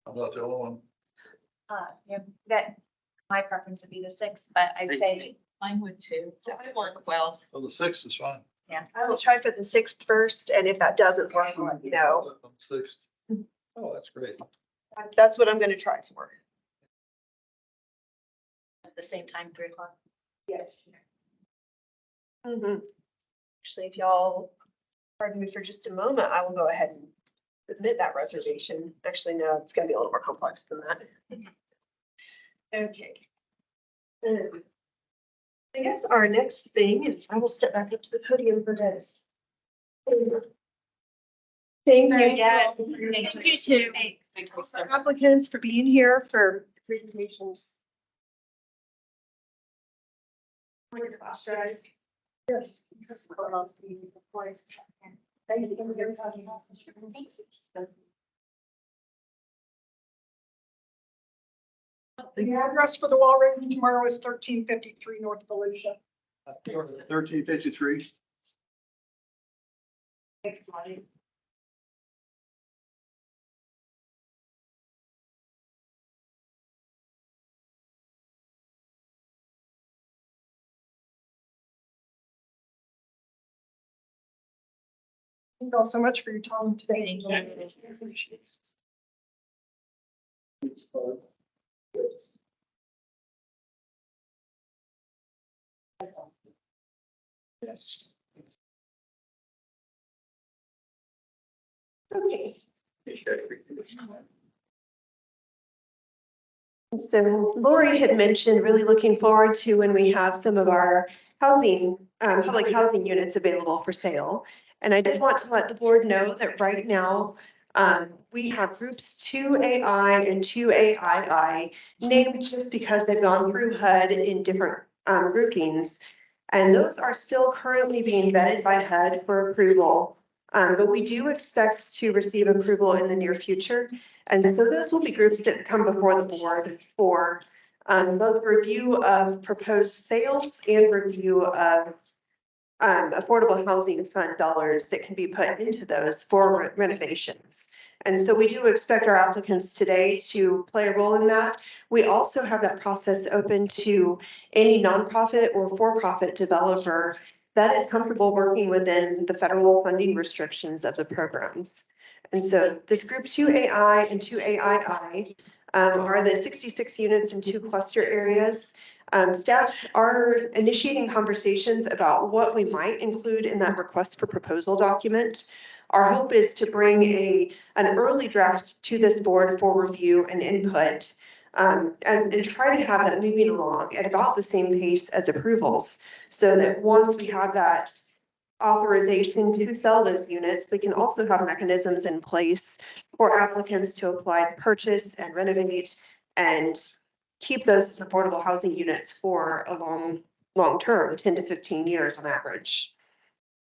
I'm not the only one. Yeah, that, my preference would be the 6th, but I'd say Mine would too. That would work well. Well, the 6th is fine. I will try for the 6th first, and if that doesn't work, I'll let you know. 6th. Oh, that's great. That's what I'm gonna try for. At the same time, 3 o'clock. Yes. Actually, if y'all pardon me for just a moment, I will go ahead and submit that reservation. Actually, no, it's gonna be a little more complex than that. Okay. I guess our next thing, and I will step back up to the podium for this. Thank you, yes. Thank you too. Applicants for being here for presentations. Yes. The address for the wall raising tomorrow is 1353 North Volusia. 1353. Thank you all so much for your time today. Yes. Okay. So Lori had mentioned really looking forward to when we have some of our housing, public housing units available for sale. And I did want to let the board know that right now, we have groups 2AI and 2AII named just because they've gone through HUD in different groupings. And those are still currently being vetted by HUD for approval. But we do expect to receive approval in the near future. And so those will be groups that come before the board for both review of proposed sales and review of affordable housing fund dollars that can be put into those for renovations. And so we do expect our applicants today to play a role in that. We also have that process open to any nonprofit or for-profit developer that is comfortable working within the federal funding restrictions of the programs. And so this group 2AI and 2AII are the 66 units in 2 cluster areas. Staff are initiating conversations about what we might include in that request for proposal document. Our hope is to bring an early draft to this board for review and input, and try to have that moving along at about the same pace as approvals, so that once we have that authorization to sell those units, we can also have mechanisms in place for applicants to apply to purchase and renovate and keep those as affordable housing units for a long term, 10 to 15 years on average.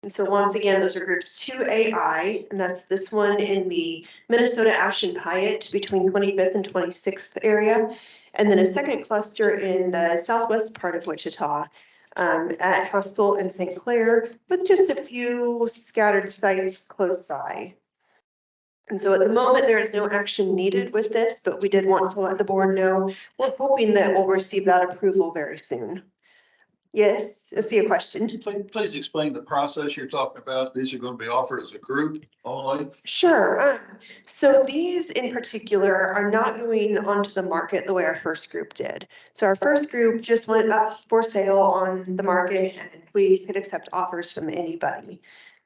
And so once again, those are groups 2AI, and that's this one in the Minnesota Ashen Pyatt between 25th and 26th area. And then a second cluster in the southwest part of Wichita at Hustle and St. Clair, with just a few scattered sites close by. And so at the moment, there is no action needed with this, but we did want to let the board know, we're hoping that we'll receive that approval very soon. Yes, I see a question. Please explain the process you're talking about. These are going to be offered as a group only? Sure. So these in particular are not going onto the market the way our first group did. So our first group just went up for sale on the market and we could accept offers from anybody.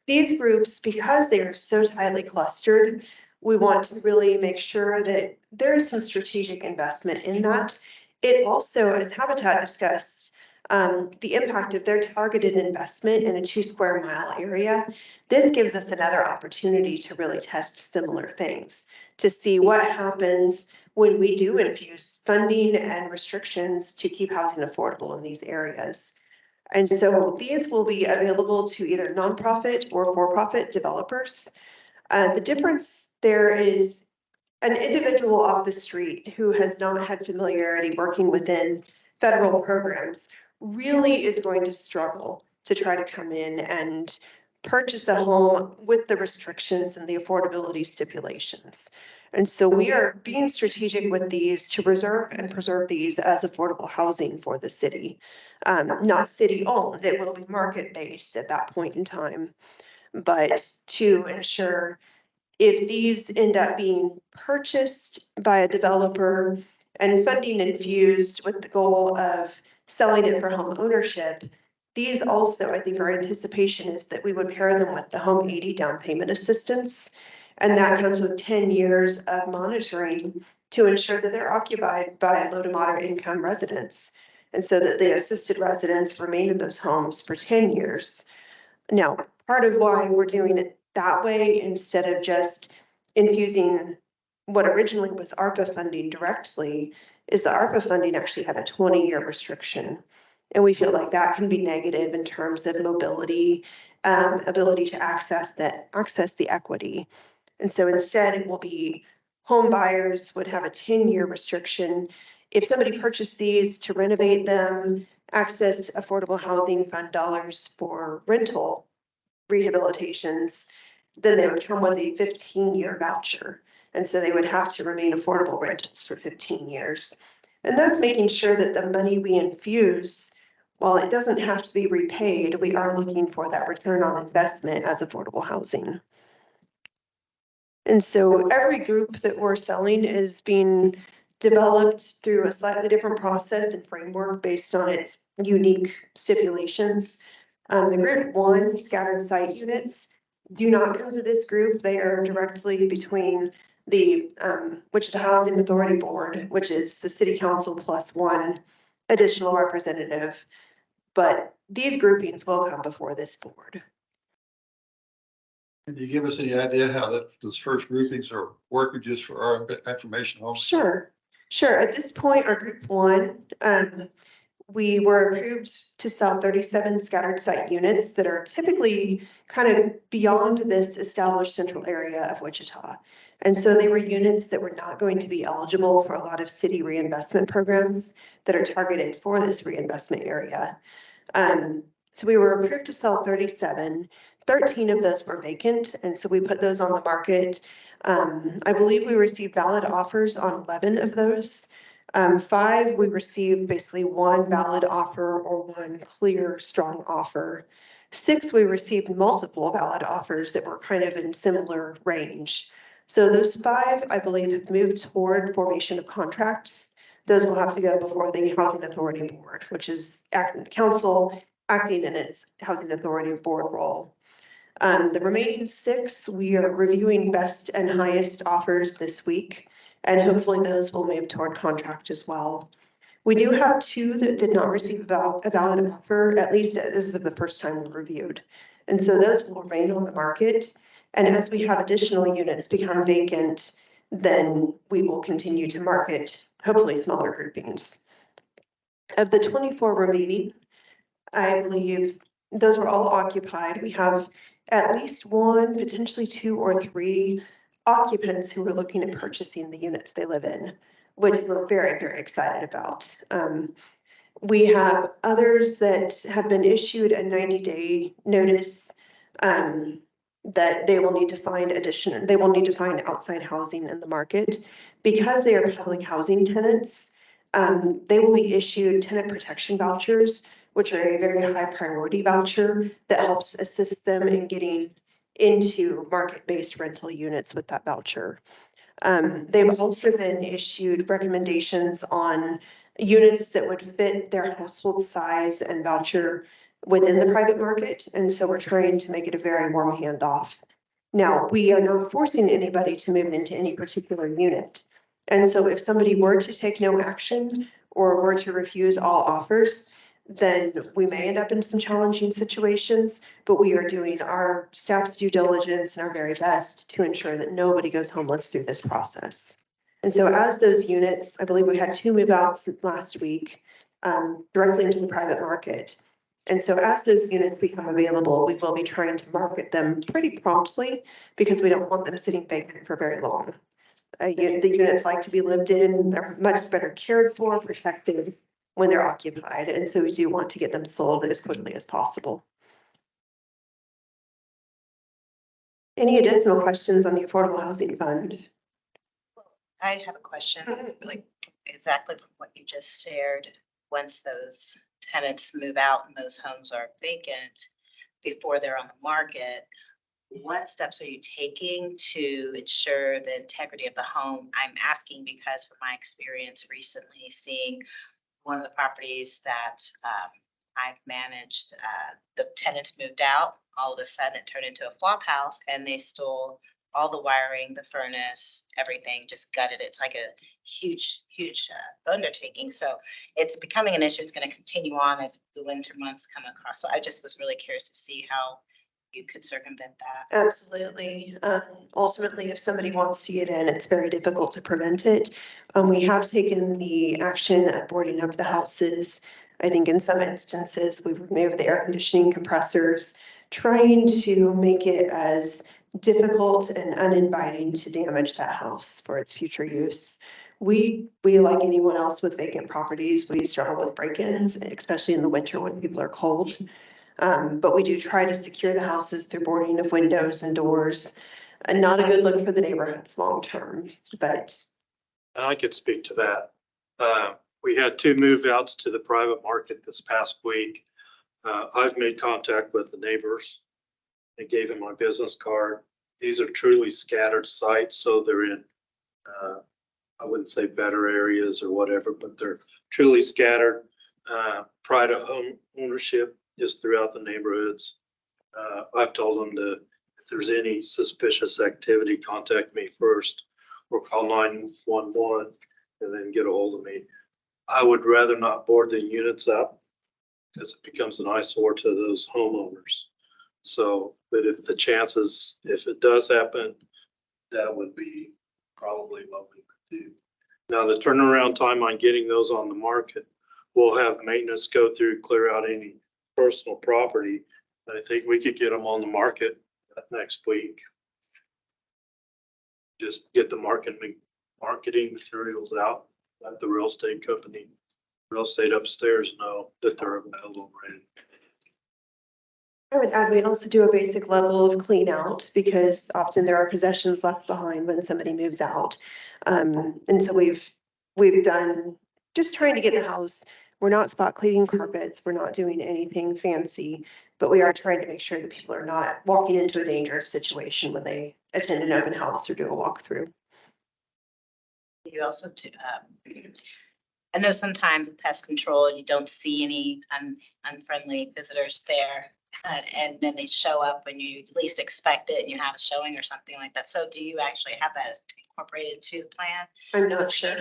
These groups, because they are so tightly clustered, we want to really make sure that there is some strategic investment in that. It also, as Habitat discussed, the impact of their targeted investment in a 2 square mile area. This gives us another opportunity to really test similar things, to see what happens when we do infuse funding and restrictions to keep housing affordable in these areas. And so these will be available to either nonprofit or for-profit developers. The difference there is an individual off the street who has not had familiarity working within federal programs really is going to struggle to try to come in and purchase a home with the restrictions and the affordability stipulations. And so we are being strategic with these to reserve and preserve these as affordable housing for the city. Not city owned, it will be market based at that point in time. But to ensure if these end up being purchased by a developer and funding infused with the goal of selling it for home ownership, these also, I think our anticipation is that we would pair them with the home 80 down payment assistance. And that comes with 10 years of monitoring to ensure that they're occupied by low to moderate income residents. And so that the assisted residents remain in those homes for 10 years. Now, part of why we're doing it that way instead of just infusing what originally was ARPA funding directly is the ARPA funding actually had a 20-year restriction. And we feel like that can be negative in terms of mobility, ability to access the equity. And so instead it will be home buyers would have a 10-year restriction. If somebody purchased these to renovate them, access affordable housing fund dollars for rental rehabilitations, then they would come with a 15-year voucher. And so they would have to remain affordable rentals for 15 years. And that's making sure that the money we infuse, while it doesn't have to be repaid, we are looking for that return on investment as affordable housing. And so every group that we're selling is being developed through a slightly different process and framework based on its unique stipulations. The group 1 scattered site units do not come to this group. They are directly between the Wichita Housing Authority Board, which is the city council plus 1 additional representative. But these groupings will come before this board. Can you give us any idea how those first groupings are working just for our information only? Sure. At this point, our group 1, we were approved to sell 37 scattered site units that are typically kind of beyond this established central area of Wichita. And so they were units that were not going to be eligible for a lot of city reinvestment programs that are targeted for this reinvestment area. So we were approved to sell 37. 13 of those were vacant, and so we put those on the market. I believe we received valid offers on 11 of those. 5, we received basically 1 valid offer or 1 clear, strong offer. 6, we received multiple valid offers that were kind of in similar range. So those 5, I believe, have moved toward formation of contracts. Those will have to go before the Housing Authority Board, which is council acting in its Housing Authority Board role. The remaining 6, we are reviewing best and highest offers this week, and hopefully those will move toward contract as well. We do have 2 that did not receive a valid offer, at least this is the first time we reviewed. And so those will remain on the market. And as we have additional units become vacant, then we will continue to market, hopefully smaller groupings. Of the 24 remaining, I believe those were all occupied. We have at least 1, potentially 2 or 3 occupants who are looking at purchasing the units they live in, which we're very, very excited about. We have others that have been issued a 90-day notice that they will need to find outside housing in the market. Because they are public housing tenants, they will be issued tenant protection vouchers, which are a very high priority voucher that helps assist them in getting into market-based rental units with that voucher. They've also been issued recommendations on units that would fit their household size and voucher within the private market. And so we're trying to make it a very warm handoff. Now, we are not forcing anybody to move into any particular unit. And so if somebody were to take no action or were to refuse all offers, then we may end up in some challenging situations, but we are doing our staff's due diligence and our very best to ensure that nobody goes homeless through this process. And so as those units, I believe we had 2 move outs last week directly into the private market. And so as those units become available, we will be trying to market them pretty promptly because we don't want them sitting vacant for very long. The units like to be lived in, they're much better cared for, protected. when they're occupied. And so we do want to get them sold as quickly as possible. Any additional questions on the Affordable Housing Fund? I have a question, like exactly from what you just shared. Once those tenants move out and those homes are vacant before they're on the market, what steps are you taking to ensure the integrity of the home? I'm asking because from my experience recently seeing one of the properties that I've managed, the tenants moved out, all of a sudden it turned into a flop house and they stole all the wiring, the furnace, everything, just gutted it. It's like a huge undertaking. So it's becoming an issue. It's going to continue on as the winter months come across. So I just was really curious to see how you could circumvent that. Absolutely. Ultimately, if somebody wants to get in, it's very difficult to prevent it. We have taken the action of boarding up the houses. I think in some instances, we've removed the air conditioning compressors, trying to make it as difficult and uninviting to damage that house for its future use. We, like anyone else with vacant properties, we struggle with break-ins, especially in the winter when people are cold. But we do try to secure the houses through boarding of windows and doors. And not a good look for the neighborhoods long-term, but. And I could speak to that. We had 2 move outs to the private market this past week. I've made contact with the neighbors. I gave them my business card. These are truly scattered sites, so they're in, I wouldn't say better areas or whatever, but they're truly scattered. Pride of home ownership is throughout the neighborhoods. I've told them to, if there's any suspicious activity, contact me first or call 911 and then get a hold of me. I would rather not board the units up because it becomes an eyesore to those homeowners. So, but if the chances, if it does happen, that would be probably what we would do. Now, the turnaround time on getting those on the market, we'll have maintenance go through, clear out any personal property. I think we could get them on the market next week. Just get the marketing materials out, let the real estate company, real estate upstairs know that they're available. I would add, we also do a basic level of clean out because often there are possessions left behind when somebody moves out. And so we've done, just trying to get the house, we're not spot cleaning carpets, we're not doing anything fancy, but we are trying to make sure that people are not walking into a dangerous situation when they attend an open house or do a walkthrough. You also, I know sometimes with pest control, you don't see any unfriendly visitors there. And then they show up when you least expect it and you have a showing or something like that. So do you actually have that as incorporated into the plan? I'm not sure.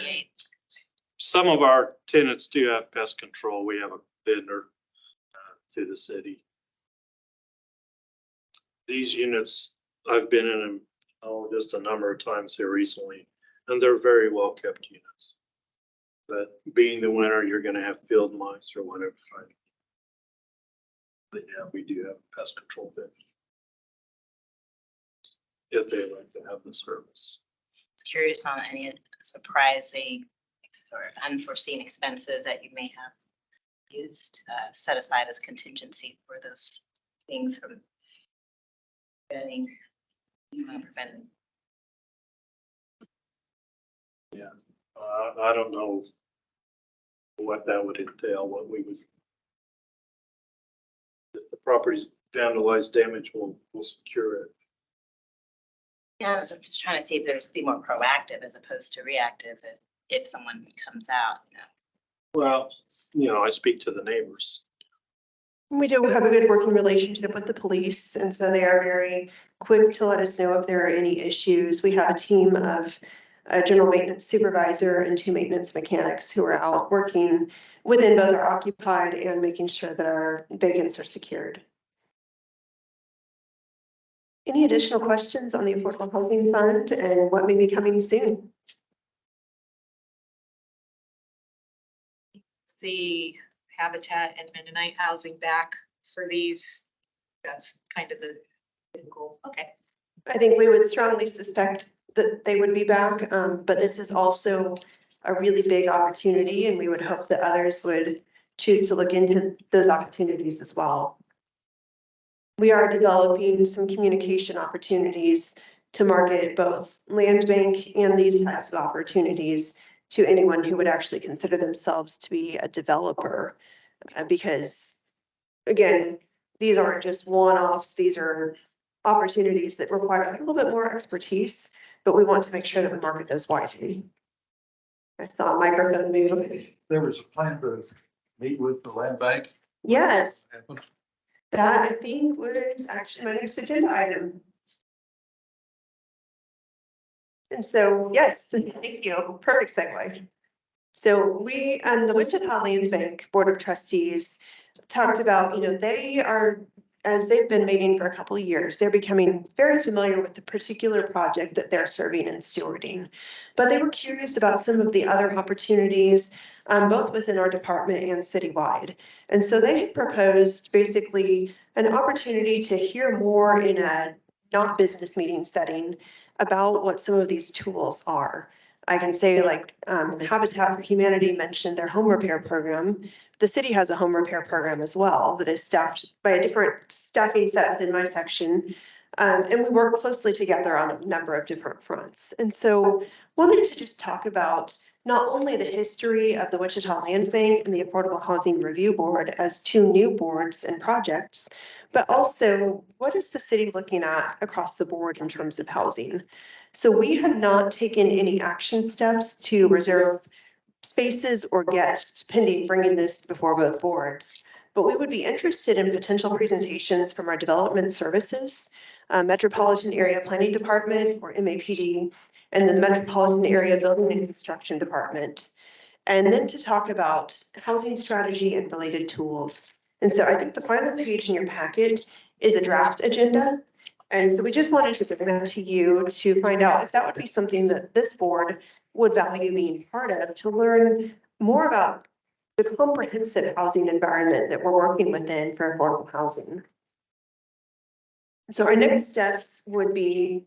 Some of our tenants do have pest control. We have a vendor through the city. These units, I've been in them just a number of times here recently, and they're very well kept units. But being the winter, you're going to have field mice or whatever. But yeah, we do have a pest control vendor if they like to have the service. I was curious on any surprising or unforeseen expenses that you may have used, set aside as contingency for those things from preventing, preventing. Yeah, I don't know what that would entail, what we would. If the property's vandalized, damage, we'll secure it. Yeah, I'm just trying to see if there's be more proactive as opposed to reactive if someone comes out, you know. Well, you know, I speak to the neighbors. We do have a good working relationship with the police, and so they are very quick to let us know if there are any issues. We have a team of a general maintenance supervisor and 2 maintenance mechanics who are out working within both our occupied and making sure that our vacants are secured. Any additional questions on the Affordable Housing Fund and what may be coming soon? The Habitat and Mennonite housing back for these, that's kind of the goal. Okay. I think we would strongly suspect that they would be back, but this is also a really big opportunity, and we would hope that others would choose to look into those opportunities as well. We are developing some communication opportunities to market both land bank and these types of opportunities to anyone who would actually consider themselves to be a developer. Because again, these aren't just one-offs, these are opportunities that require a little bit more expertise, but we want to make sure that we market those wisely. I saw a microphone move. There was a plan to meet with the land bank. Yes, that I think was actually my next agenda item. And so, yes, thank you. Perfect segue. So we, the Wichita Land Bank Board of Trustees talked about, they are, as they've been meeting for a couple of years, they're becoming very familiar with the particular project that they're serving and stewarding. But they were curious about some of the other opportunities, both within our department and citywide. And so they had proposed basically an opportunity to hear more in a not business meeting setting about what some of these tools are. I can say like Habitat for Humanity mentioned their home repair program. The city has a home repair program as well that is staffed by a different staffing set within my section. And we work closely together on a number of different fronts. And so wanted to just talk about not only the history of the Wichita Land Bank and the Affordable Housing Review Board as two new boards and projects, but also what is the city looking at across the board in terms of housing? So we have not taken any action steps to reserve spaces or guests pending bringing this before both boards. But we would be interested in potential presentations from our development services, Metropolitan Area Planning Department or MAPD, and the Metropolitan Area Building and Construction Department. And then to talk about housing strategy and related tools. And so I think the final page in your packet is a draft agenda. And so we just wanted to bring that to you to find out if that would be something that this board would value being part of, to learn more about the comprehensive housing environment that we're working within for affordable housing. So our next steps would be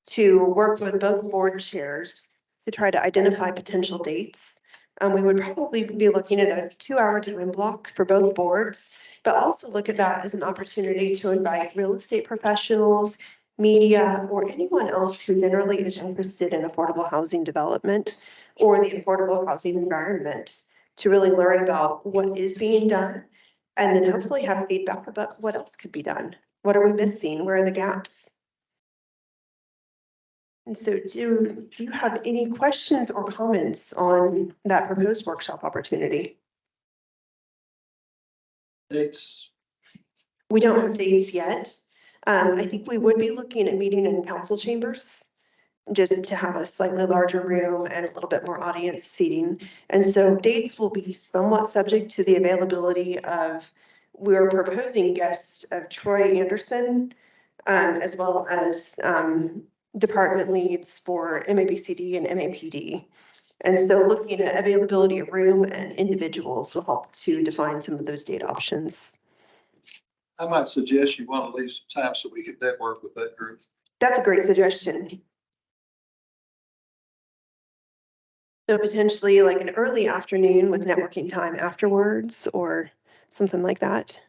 to work with both board chairs to try to identify potential dates. We would probably be looking at a 2-hour time block for both boards, but also look at that as an opportunity to invite real estate professionals, media, or anyone else who generally is interested in affordable housing development or the affordable housing environment to really learn about what is being done and then hopefully have feedback about what else could be done. What are we missing? Where are the gaps? And so do you have any questions or comments on that proposed workshop opportunity? Dates. We don't have dates yet. I think we would be looking at meeting in council chambers just to have a slightly larger room and a little bit more audience seating. And so dates will be somewhat subject to the availability of, we're proposing guests of Troy Anderson, as well as department leads for MABCD and MAPD. And so looking at availability of room and individuals will help to define some of those date options. I might suggest you want to leave some time so we can network with that group. That's a great suggestion. So potentially like an early afternoon with networking time afterwards or something like that.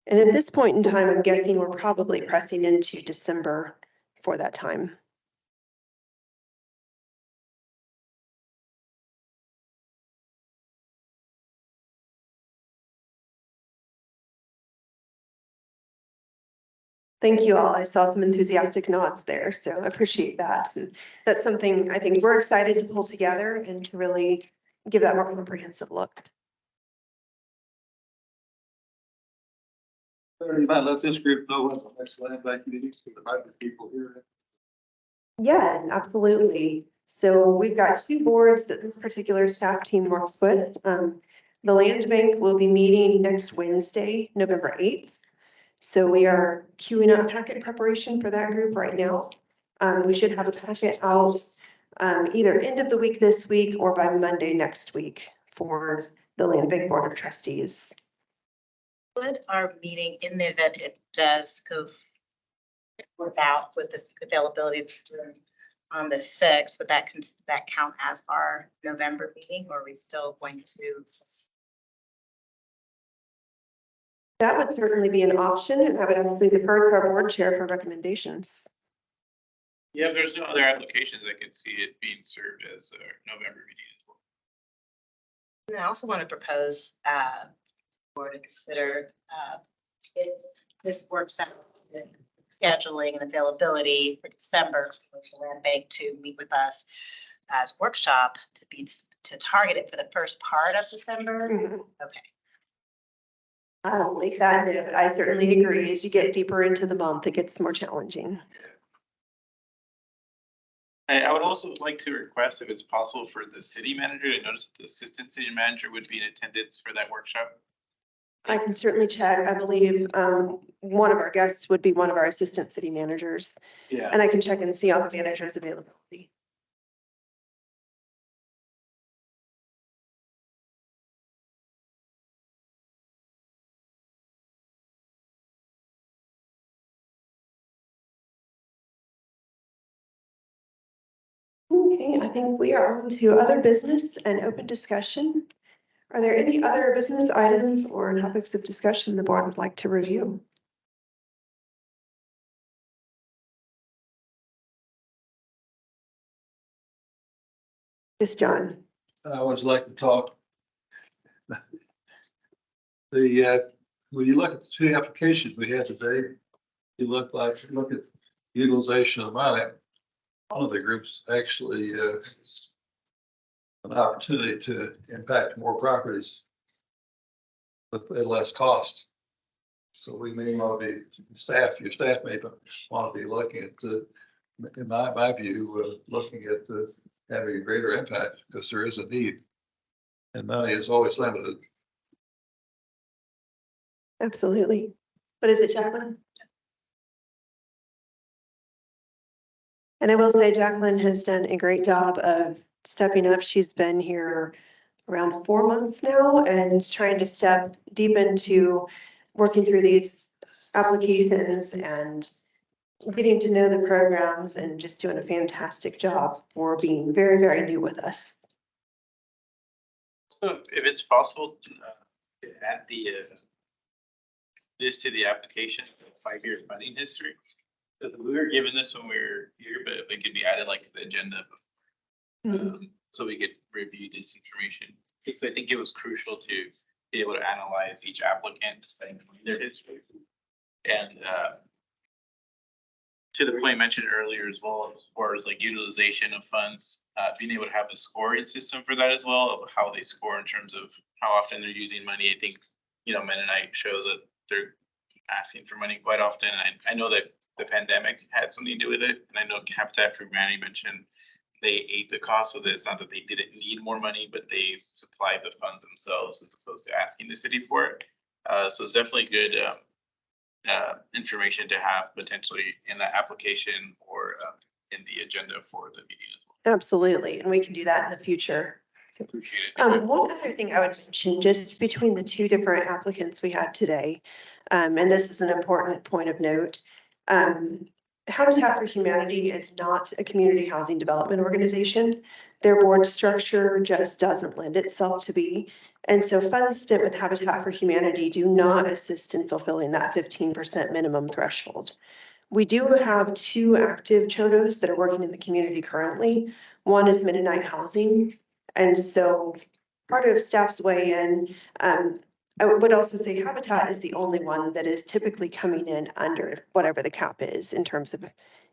And at this point in time, I'm guessing we're probably pressing into December for that time. Thank you all. I saw some enthusiastic nods there, so I appreciate that. And that's something I think we're excited to pull together and to really give that more comprehensive look. You might let this group know what the next land bank meetings, because there might be people here. Yeah, absolutely. So we've got 2 boards that this particular staff team works with. The land bank will be meeting next Wednesday, November 8th. So we are queuing up packet preparation for that group right now. We should have a packet out either end of the week this week or by Monday next week for the Land Bank Board of Trustees. Would our meeting, in the event it does go about with this availability of on the 6th, would that count as our November meeting, or are we still going to? That would certainly be an option, and I would actually defer to our board chair for recommendations. Yeah, if there's no other applications, I could see it being served as a November meeting as well. And I also want to propose for to consider if this works out, scheduling and availability for December, for the land bank to meet with us as workshop to target it for the first part of December. Mhm. Okay. I don't like that, but I certainly agree. As you get deeper into the month, it gets more challenging. I would also like to request if it's possible for the city manager. I noticed that the assistant city manager would be in attendance for that workshop. I can certainly check. I believe one of our guests would be one of our assistant city managers, Yeah. and I can check and see on the manager's availability. Okay, I think we are on to other business and open discussion. Are there any other business items or topics of discussion the board would like to review? Yes, John. I always like to talk. When you look at the two applications we had today, look at utilization of money. One of the groups actually an opportunity to impact more properties with less cost. So we may want to be your staff may want to be looking at in my view, looking at having a greater impact, because there is a need and money is always limited. Absolutely. What is it, Jacqueline? And I will say Jacqueline has done a great job of stepping up. She's been here around 4 months now and trying to step deep into working through these applications and getting to know the programs and just doing a fantastic job for being very, very new with us. So if it's possible to add this to the application, 5-year funding history. We were given this when we were here, but it could be added like to the agenda. So we could review this information. Because I think it was crucial to be able to analyze each applicant and their history. And to the point mentioned earlier as well, as far as like utilization of funds, being able to have a scoring system for that as well, of how they score in terms of how often they're using money. I think, Mennonite shows that they're asking for money quite often. And I know that the pandemic had something to do with it. And I know Habitat for Humanity mentioned they ate the cost of it. It's not that they didn't need more money, but they supplied the funds themselves as opposed to asking the city for it. So it's definitely good information to have potentially in the application or in the agenda for the meeting as well. Absolutely, and we can do that in the future. Appreciate it. One other thing I would mention, just between the two different applicants we had today, and this is an important point of note. Habitat for Humanity is not a community housing development organization. Their board structure just doesn't lend itself to be. And so funds spent with Habitat for Humanity do not assist in fulfilling that 15% minimum threshold. We do have 2 active CHODOs that are working in the community currently. One is Mennonite Housing. And so part of staff's weigh in, I would also say Habitat is the only one that is typically coming in under whatever the cap is in terms of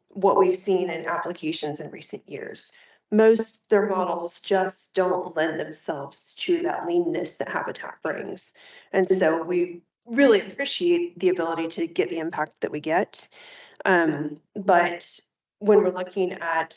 what we've seen in applications in recent years. Most their models just don't lend themselves to that leanness that Habitat brings. And so we really appreciate the ability to get the impact that we get. But when we're looking at,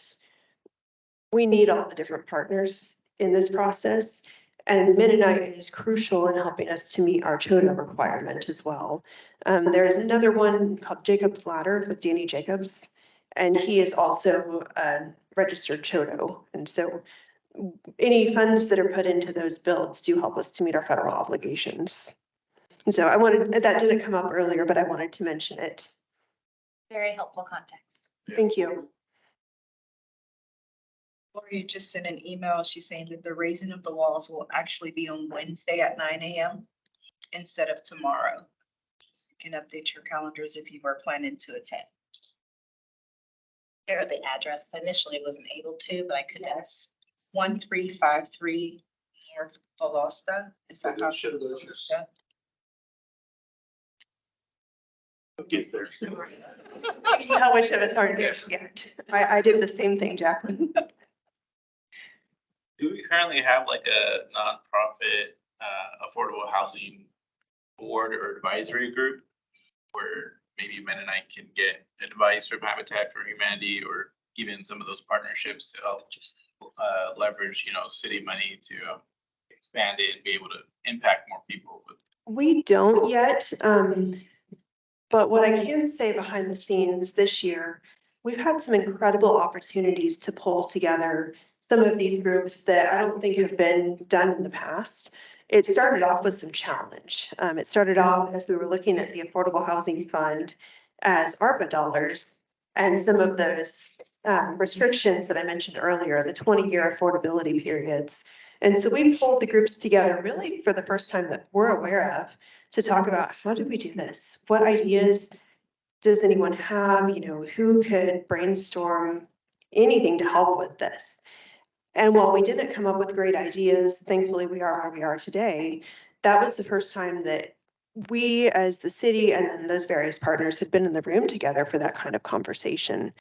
we need all the different partners in this process. And Mennonite is crucial in helping us to meet our CHODO requirement as well. There's another one called Jacob's Ladder with Danny Jacobs, and he is also a registered CHODO. And so any funds that are put into those builds do help us to meet our federal obligations. And so that didn't come up earlier, but I wanted to mention it. Very helpful context. Thank you. Lori just sent an email. She's saying that the raising of the walls will actually be on Wednesday at 9 a.m. instead of tomorrow. So you can update your calendars if you were planning to attend. Share the address, 'cause initially wasn't able to, but I couldn't. Yes, 1353 North Velosta. Is that how? Should have those, yes. Yeah. Get there. How much of us aren't there yet? I did the same thing, Jacqueline. Do we currently have like a nonprofit, affordable housing board or advisory group? Where maybe Mennonite can get advice from Habitat for Humanity or even some of those partnerships to help just leverage, city money to expand it and be able to impact more people with. We don't yet, but what I can say behind the scenes this year, we've had some incredible opportunities to pull together some of these groups that I don't think have been done in the past. It started off with some challenge. It started off as we were looking at the Affordable Housing Fund as ARPA dollars and some of those restrictions that I mentioned earlier, the 20-year affordability periods. And so we pulled the groups together really for the first time that we're aware of to talk about how do we do this? What ideas does anyone have? Who could brainstorm anything to help with this? And while we didn't come up with great ideas, thankfully we are where we are today. That was the first time that we as the city and then those various partners had been in the room together for that kind of conversation.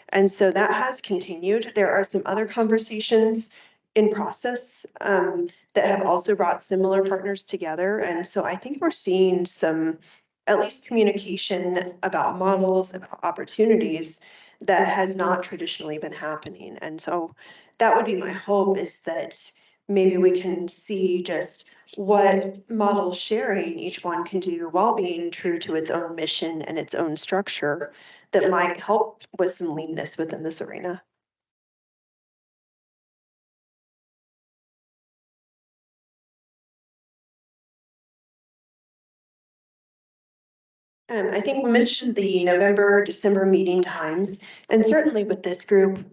And so that has continued. There are some other conversations in process that have also brought similar partners together. And so I think we're seeing some, at least communication about models, about opportunities that has not traditionally been happening. And so that would be my hope, is that maybe we can see just what model sharing each one can do while being true to its own mission and its own structure that might help with some leanness within this arena. I think we mentioned the November, December meeting times, and certainly with this group,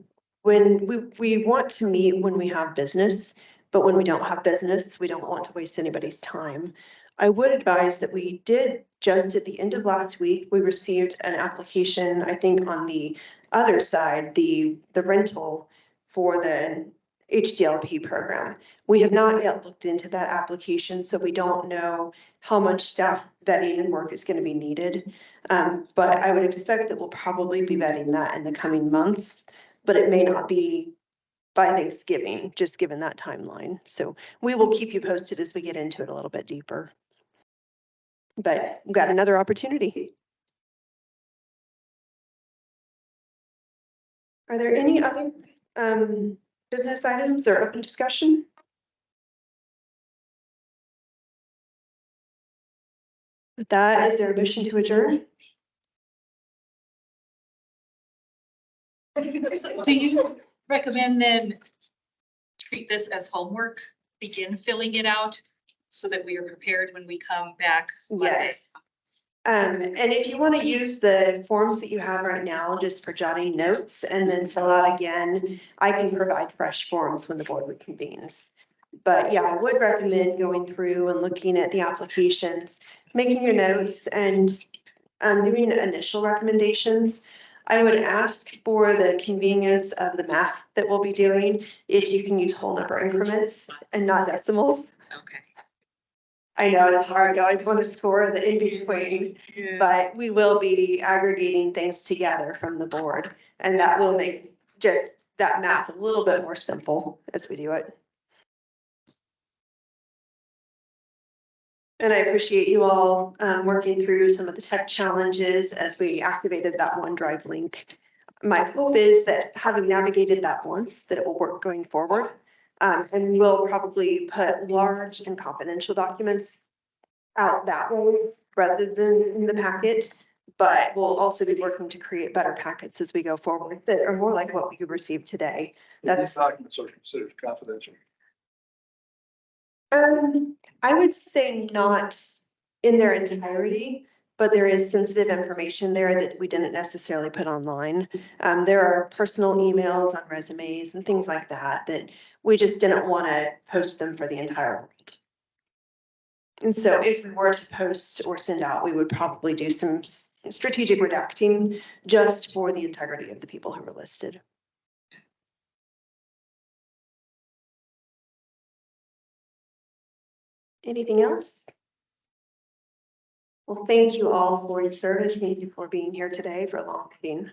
when we want to meet when we have business, but when we don't have business, we don't want to waste anybody's time. I would advise that we did just at the end of last week, we received an application, I think on the other side, the rental for the HDLP program. We have not yet looked into that application, so we don't know how much staff vetting and work is going to be needed. But I would expect that we'll probably be vetting that in the coming months, but it may not be by Thanksgiving, just given that timeline. So we will keep you posted as we get into it a little bit deeper. But we've got another opportunity. Are there any other business items or open discussion? With that, is there a motion to adjourn? Do you recommend then treat this as homework, begin filling it out so that we are prepared when we come back? Yes. And if you want to use the forms that you have right now, just for jotting notes and then fill out again, I can provide fresh forms when the board reconvenes. But yeah, I would recommend going through and looking at the applications, making your notes and doing initial recommendations. I would ask for the convenience of the math that we'll be doing, if you can use whole number increments and not decimals. Okay. I know it's hard, you always want to score the in between, but we will be aggregating things together from the board. And that will make just that math a little bit more simple as we do it. And I appreciate you all working through some of the tech challenges as we activated that OneDrive link. My hope is that having navigated that once, that it will work going forward. And we'll probably put large and confidential documents out that way rather than in the packet. But we'll also be working to create better packets as we go forward that are more like what we received today. These documents are considered confidential. I would say not in their entirety, but there is sensitive information there that we didn't necessarily put online. There are personal emails on resumes and things like that, that we just didn't want to post them for the entire world. And so if we were to post or send out, we would probably do some strategic redacting just for the integrity of the people who were listed. Anything else? Well, thank you all for your service. Thank you for being here today for a long meeting.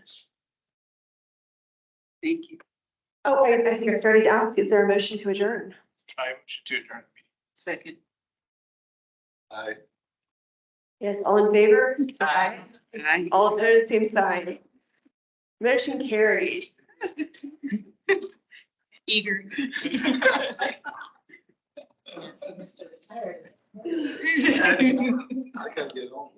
Thank you. Oh, I think I started to ask, is there a motion to adjourn? I motion to adjourn. Second. I. Yes, all in favor? Aye. Aye. All opposed, same sign. Motion carries. Eager. I gotta get home.